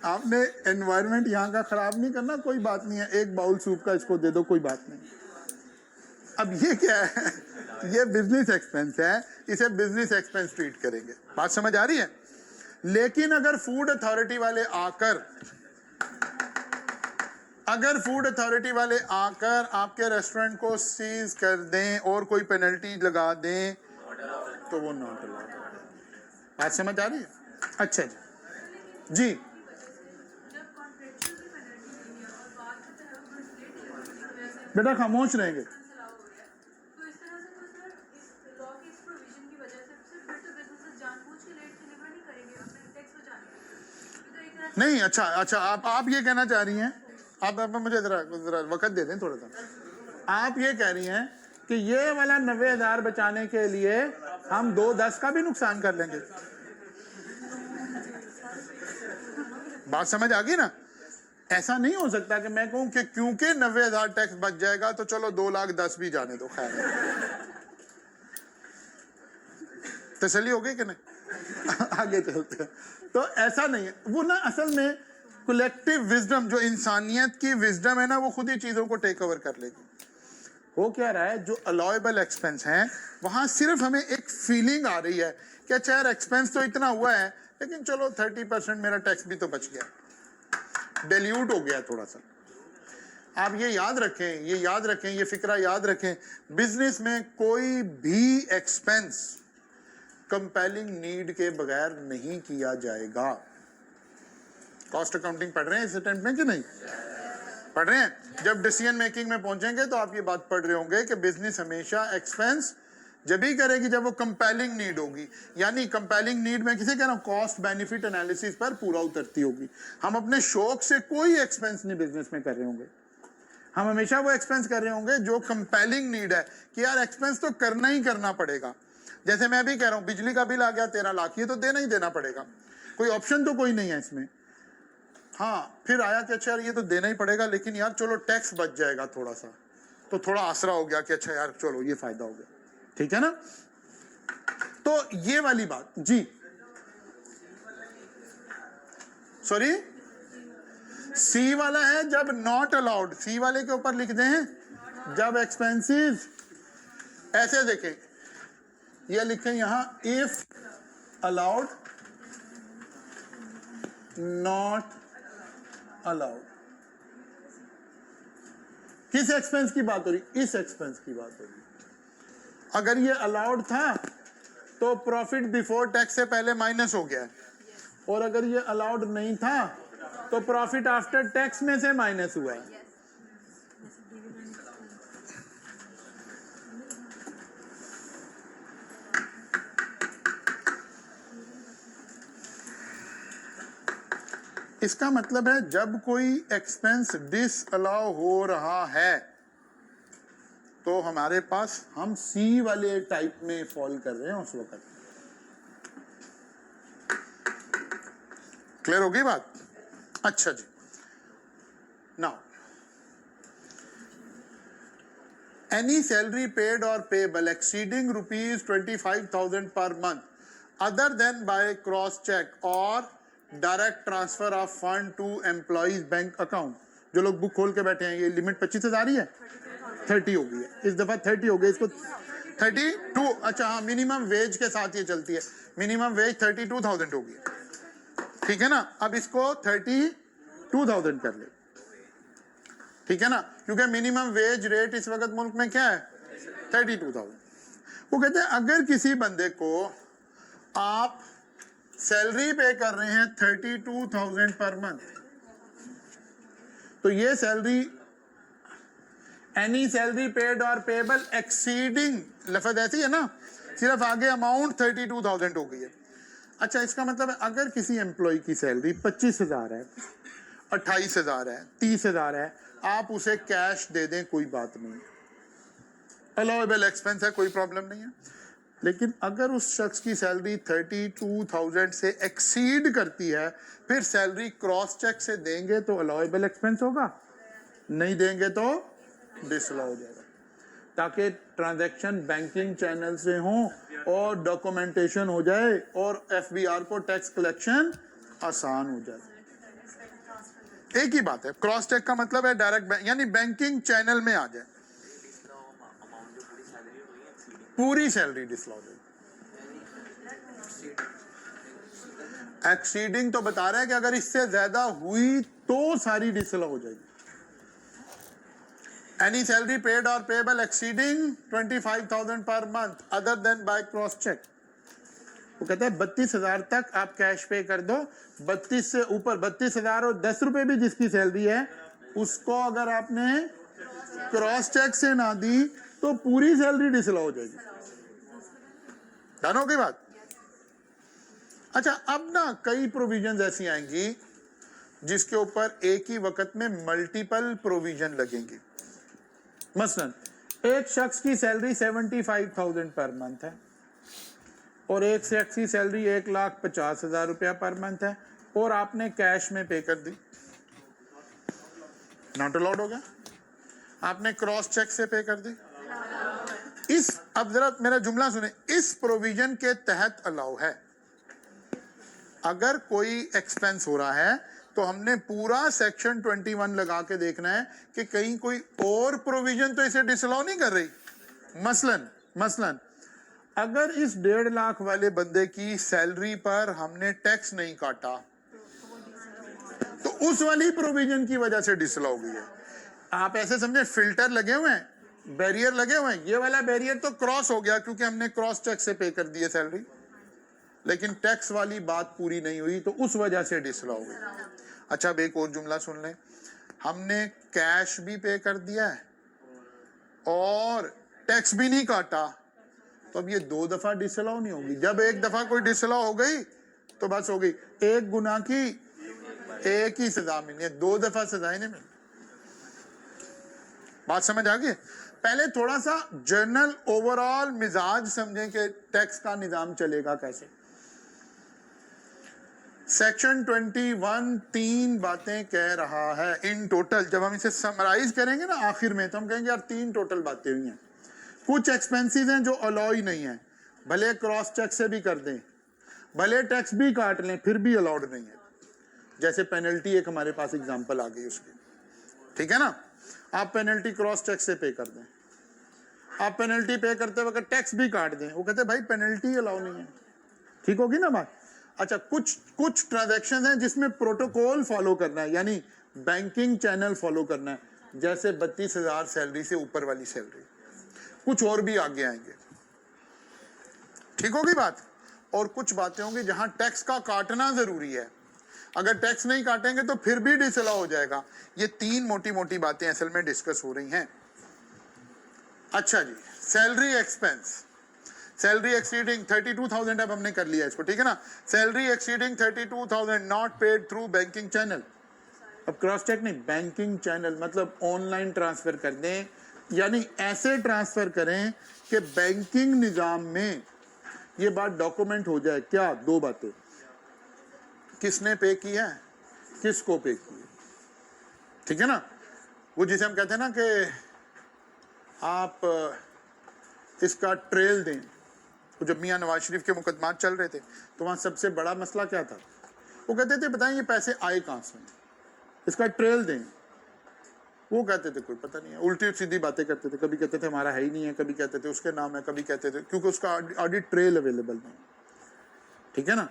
Speaker 1: आपने एनवायरनमेंट यहाँ का खराब नहीं करना, कोई बात नहीं है, एक बाउल सूप का इसको दे दो, कोई बात नहीं। अब ये क्या है? ये बिजनेस एक्सपेंस है, इसे बिजनेस एक्सपेंस ट्रीट करेंगे। बात समझ आ रही है? लेकिन अगर फूड अथॉरिटी वाले आपके रेस्टोरेंट को सीज कर दें और कोई पेनल्टी लगा दें तो वो नॉट अलाउड है। बात समझ आ रही है? अच्छा जी बेटा खामोश रहेंगे। नहीं अच्छा आप ये कहना चाह रही हैं, आप मुझे जरा वक्त दे दें थोड़ा सा। आप ये कह रही हैं कि ये वाला 90,000 बचाने के लिए हम 2-10 का भी नुकसान कर लेंगे। बात समझ आ गई ना? ऐसा नहीं हो सकता कि मैं कहूं कि क्योंकि 90,000 टैक्स बच जाएगा तो चलो 2,10,000 भी जाने दो। खैर तसल्ली हो गई कि नहीं? आगे चलते हैं। तो ऐसा नहीं है, वो ना असल में कलेक्टिव विजडम, जो इंसानियत की विजडम है ना, वो खुद ही चीजों को टेक ओवर कर लेगी। हो क्या रहा है, जो अलाउएबल एक्सपेंस हैं वहां सिर्फ हमें एक फीलिंग आ रही है कि अच्छा यार एक्सपेंस तो इतना हुआ है लेकिन चलो 30% मेरा टैक्स भी तो बच गया, डिल्यूट हो गया थोड़ा सा। आप ये याद रखें, ये फिक्रा याद रखें, बिजनेस में कोई भी एक्सपेंस कंपेलिंग नीड के बगैर नहीं किया जाएगा। कॉस्ट अकाउंटिंग पढ़ रहे हैं इस अटेम्प्ट में कि नहीं पढ़ रहे हैं? जब डिसीजन मेकिंग में पहुंचेंगे तो आप ये बात पढ़ रहे होंगे कि बिजनेस हमेशा एक्सपेंस जब ही करेगी जब वो कंपेलिंग नीड होगी। यानी कंपेलिंग नीड में किसे कह रहा हूं, कॉस्ट बेनिफिट एनालिसिस पर पूरा उतरती होगी। हम अपने शौक से कोई एक्सपेंस नहीं बिजनेस में कर रहे होंगे, हम हमेशा वो एक्सपेंस कर रहे होंगे जो कंपेलिंग नीड है कि यार एक्सपेंस तो करना ही करना पड़ेगा। जैसे मैं भी कह रहा हूं बिजली का बिल आ गया 13 लाख, ये तो देना ही देना पड़ेगा, कोई ऑप्शन तो कोई नहीं है इसमें। हाँ फिर आया कि अच्छा यार ये तो देना ही पड़ेगा लेकिन यार चलो टैक्स बच जाएगा थोड़ा सा, तो थोड़ा आसरा हो गया कि अच्छा यार चलो ये फायदा हो गया, ठीक है ना? तो ये वाली बात जी, सॉरी सी वाला है जब नॉट अलाउड, सी वाले के ऊपर लिख दें जब एक्सपेंसेस, ऐसे देखें ये लिखें यहां इफ अलाउड नॉट अलाउड। किस एक्सपेंस की बात हो रही? इस एक्सपेंस की बात हो रही। अगर ये अलाउड था तो प्रॉफिट बिफोर टैक्स से पहले माइनस हो गया है, और अगर ये अलाउड नहीं था तो प्रॉफिट आफ्टर टैक्स में से माइनस हुआ है। इसका मतलब है जब कोई एक्सपेंस डिसअलाउ हो रहा है तो हमारे पास हम सी वाले टाइप में फॉल कर रहे हैं उस वक्त। क्लियर हो गई बात? अच्छा जी, नाउ एनी सैलरी पेड और payable exceeding ₹25,000 per month other than by cross cheque और direct transfer of fund to employees bank account. जो लोग बुक खोल के बैठे हैं, ये लिमिट 25,000 ही है, 30 हो गई है इस दफा, 30 हो गई, इसको 32, अच्छा हाँ मिनिमम वेज के साथ ये चलती है, मिनिमम वेज 32,000 हो गई, ठीक है ना? अब इसको 32,000 कर ले, ठीक है ना? क्योंकि मिनिमम वेज रेट इस वक्त मुल्क में क्या है, 32,000। वो कहते हैं अगर किसी बंदे को आप सैलरी पे कर रहे हैं 32,000 पर मंथ, तो ये सैलरी एनी सैलरी पेड और पेबल एक्सीडिंग, लफ्ज ऐसी है ना, सिर्फ आगे अमाउंट 32,000 हो गई है। अच्छा इसका मतलब है अगर किसी एम्प्लॉय की सैलरी 25,000 है, 28,000 है, 30,000 है, आप उसे कैश दे दें कोई बात नहीं, अलाउएबल एक्सपेंस है, कोई प्रॉब्लम नहीं है। लेकिन अगर उस शख्स की सैलरी 32,000 से एक्सीड करती है, फिर सैलरी क्रॉस चेक से देंगे तो अलाउएबल एक्सपेंस होगा, नहीं देंगे तो डिसअलाउ हो जाएगा, ताकि ट्रांजैक्शन बैंकिंग चैनल से हो और डॉक्यूमेंटेशन हो जाए और एफबीआर को टैक्स कलेक्शन आसान हो जाए। एक ही बात है, क्रॉस चेक का मतलब है डायरेक्ट यानी बैंकिंग चैनल में आ जाए, पूरी सैलरी डिसअलाउ हो जाए। एक्सीडिंग तो बता रहा है कि अगर इससे ज्यादा हुई तो सारी डिसअलाउ हो जाएगी। एनी सैलरी पेड और payable exceeding 25,000 per month other than by cross cheque. वो कहता है 32,000 तक आप कैश पे कर दो, 32 से ऊपर 32,000 और 10 रुपए भी जिसकी सैलरी है उसको अगर आपने क्रॉस चेक से ना दी तो पूरी सैलरी डिसअलाउ हो जाएगी। जानोगे बात? अच्छा, अब ना कई प्रोविजन ऐसी आएंगी जिसके ऊपर एक ही वक्त में मल्टीपल प्रोविजन लगेंगे। मसलन एक शख्स की सैलरी 75,000 पर मंथ है और एक शख्स की सैलरी 1,50,000 रुपया पर मंथ है और आपने कैश में पे कर दी, नॉट अलाउड हो गया। आपने क्रॉस चेक से पे कर दी। अब जरा मेरा जुमला सुने, इस प्रोविजन के तहत अलाउ है। अगर कोई एक्सपेंस हो रहा है तो हमने पूरा सेक्शन 21 लगा के देखना है कि कहीं कोई और प्रोविजन तो इसे डिसअलाउ नहीं कर रही। मसलन अगर इस 1.5 लाख वाले बंदे की सैलरी पर हमने टैक्स नहीं काटा तो उस वाली प्रोविजन की वजह से डिसअलाउ हुई है। आप ऐसे समझे, फिल्टर लगे हुए हैं, बैरियर लगे हुए हैं, ये वाला बैरियर तो क्रॉस हो गया क्योंकि हमने क्रॉस चेक से पे कर दिए सैलरी, लेकिन टैक्स वाली बात पूरी नहीं हुई तो उस वजह से डिसअलाउ हुई। अच्छा, अब एक और जुमला सुन लें, हमने कैश भी पे कर दिया है और टैक्स भी नहीं काटा तो अब ये 2 दफा डिसअलाउ नहीं होगी। जब एक दफा कोई डिसअलाउ हो गई तो बस हो गई, एक गुनाह की एक ही सजा मिलनी है, 2 दफा सजाएं नहीं मिलनी। बात समझ आ गई? पहले थोड़ा सा जनरल ओवरऑल मिजाज समझें कि टैक्स का निजाम चलेगा कैसे। सेक्शन 21 3 बातें कह रहा है इन टोटल। जब हम इसे समराइज करेंगे ना आखिर में तो हम कहेंगे यार 3 टोटल बातें हुई हैं। कुछ एक्सपेंसेस हैं जो अलाउ ही नहीं है, भले क्रॉस चेक से भी कर दें, भले टैक्स भी काट लें, फिर भी अलाउड नहीं है। जैसे पेनल्टी, एक हमारे पास एग्जांपल आ गई उसकी, ठीक है ना। आप पेनल्टी क्रॉस चेक से पे कर दें, आप पेनल्टी पे करते वक्त टैक्स भी काट दें, वो कहते हैं भाई पेनल्टी अलाउ नहीं है। ठीक होगी ना बात? अच्छा, कुछ ट्रांजैक्शन हैं जिसमें प्रोटोकॉल फॉलो करना है, यानी बैंकिंग चैनल फॉलो करना है, जैसे 32,000 सैलरी से ऊपर वाली सैलरी। कुछ और भी आगे आएंगे, ठीक होगी बात। और कुछ बातें होंगी जहां टैक्स का काटना जरूरी है, अगर टैक्स नहीं काटेंगे तो फिर भी डिसअलाउ हो जाएगा। ये 3 मोटी मोटी बातें असल में डिस्कस हो रही हैं। अच्छा जी, सैलरी एक्सपेंस, सैलरी एक्सीडिंग 32,000, अब हमने कर लिया इसको, ठीक है ना। Salary exceeding 32,000 not paid through banking channel. अब क्रॉस चेक नहीं, बैंकिंग चैनल मतलब ऑनलाइन ट्रांसफर कर दें, यानी ऐसे ट्रांसफर करें कि बैंकिंग निजाम में ये बात डॉक्यूमेंट हो जाए। क्या? 2 बातें, किसने पे किया है, किसको पे किया, ठीक है ना। वो जिसे हम कहते हैं ना कि आप इसका ट्रेल दें। तो जब मियां नवाज शरीफ के मुकदमात चल रहे थे तो वहां सबसे बड़ा मसला क्या था, वो कहते थे बताएं ये पैसे आए कहां से, इसका ट्रेल दें। वो कहते थे कोई पता नहीं है, उल्टी सीधी बातें करते थे, कभी कहते थे हमारा है ही नहीं है, कभी कहते थे उसके नाम है, कभी कहते थे क्योंकि उसका ऑडिट ट्रेल अवेलेबल नहीं, ठीक है ना।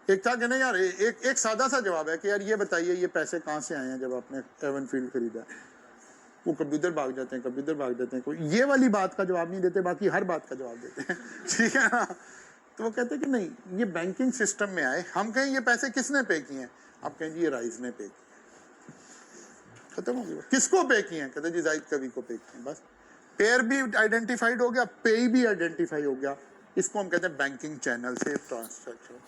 Speaker 1: एक था कि नहीं यार, एक सादा सा जवाब है कि यार ये बताइए ये पैसे कहाँ से आए हैं जब आपने एवन फील्ड खरीदा। वो कभी उधर भाग जाते हैं, कभी उधर भाग जाते हैं, कोई ये वाली बात का जवाब नहीं देते, बाकी हर बात का जवाब देते हैं, ठीक है ना। तो वो कहते हैं कि नहीं ये बैंकिंग सिस्टम में आए, हम कहें ये पैसे किसने पे किए हैं, आप कहें जी ये राइस ने पे किए, खत्म हो गया। किसको पे किए हैं, कहते जी जाहिद कवि को पे किए, बस। पेयर भी आइडेंटिफाइड हो गया, पे भी आइडेंटिफाई हो गया, इसको हम कहते हैं बैंकिंग चैनल से ट्रांसफर।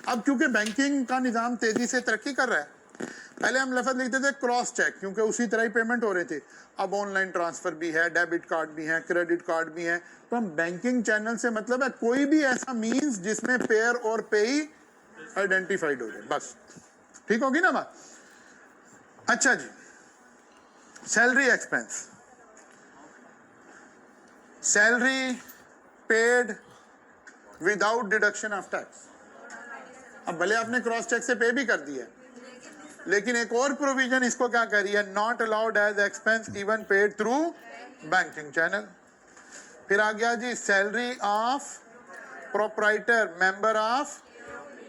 Speaker 1: अब क्योंकि बैंकिंग का निजाम तेजी से तरक्की कर रहा है, पहले हम लफ्ज लिखते थे क्रॉस चेक क्योंकि उसी तरह ही पेमेंट हो रहे थे, अब ऑनलाइन ट्रांसफर भी है, डेबिट कार्ड भी है, क्रेडिट कार्ड भी है। तो हम बैंकिंग चैनल से मतलब है कोई भी ऐसा मींस जिसमें पेयर और पेई आइडेंटिफाइड हो जाए, बस। ठीक होगी ना बात? अच्छा जी, salary expense, salary paid without deduction of tax. अब भले आपने क्रॉस चेक से पे भी कर दिया, लेकिन एक और प्रोविजन इसको क्या कह रही है, not allowed as expense even paid through banking channel. फिर आ गया जी salary of proprietor member of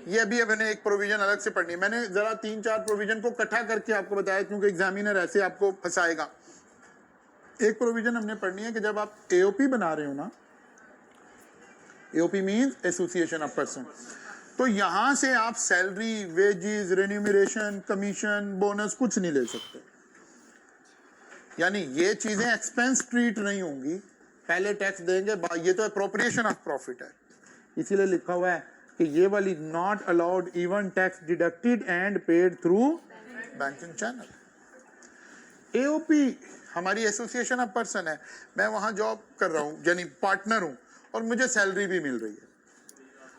Speaker 1: ये अभी मैंने एक प्रोविजन अलग से पढ़नी है। मैंने जरा 3-4 प्रोविजन को इकट्ठा करके आपको बताया क्योंकि एग्जामिनर ऐसे आपको फंसाएगा। एक प्रोविजन हमने पढ़नी है कि जब आप एओपी बना रहे हो ना, AOP means association of person, तो यहां से आप salary, wages, remuneration, commission, bonus कुछ नहीं ले सकते। यानी ये चीजें एक्सपेंस ट्रीट नहीं होंगी, पहले टैक्स देंगे, ये तो अप्रोप्रिएशन ऑफ प्रॉफिट है, इसीलिए लिखा हुआ है कि ये वाली not allowed even tax deducted and paid through banking channel. AOP हमारी एसोसिएशन ऑफ पर्सन है, मैं वहां जॉब कर रहा हूं यानी पार्टनर हूं और मुझे सैलरी भी मिल रही है।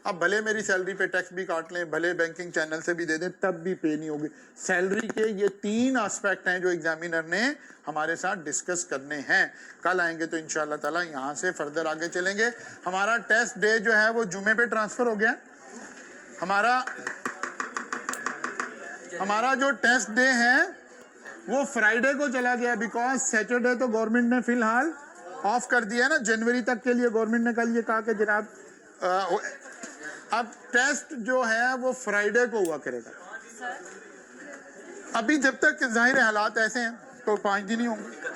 Speaker 1: अब भले मेरी सैलरी पे टैक्स भी काट लें, भले बैंकिंग चैनल से भी दे दें, तब भी पे नहीं होगी। सैलरी के ये 3 एस्पेक्ट हैं जो एग्जामिनर ने हमारे साथ डिस्कस करने हैं। कल आएंगे तो इंशाल्लाह ताला यहाँ से फर्दर आगे चलेंगे। हमारा टेस्ट डे जो है वो जुमे पे ट्रांसफर हो गया। हमारा जो टेस्ट डे है वो फ्राइडे को चला गया, बिकॉज सैटरडे तो गवर्नमेंट ने फिलहाल ऑफ कर दिया है ना, जनवरी तक के लिए। गवर्नमेंट ने कल ये कहा कि जनाब अब टेस्ट जो है वो फ्राइडे को हुआ करेगा। अभी जब तक जाहिर हालात ऐसे हैं तो 5 दिन ही होंगे।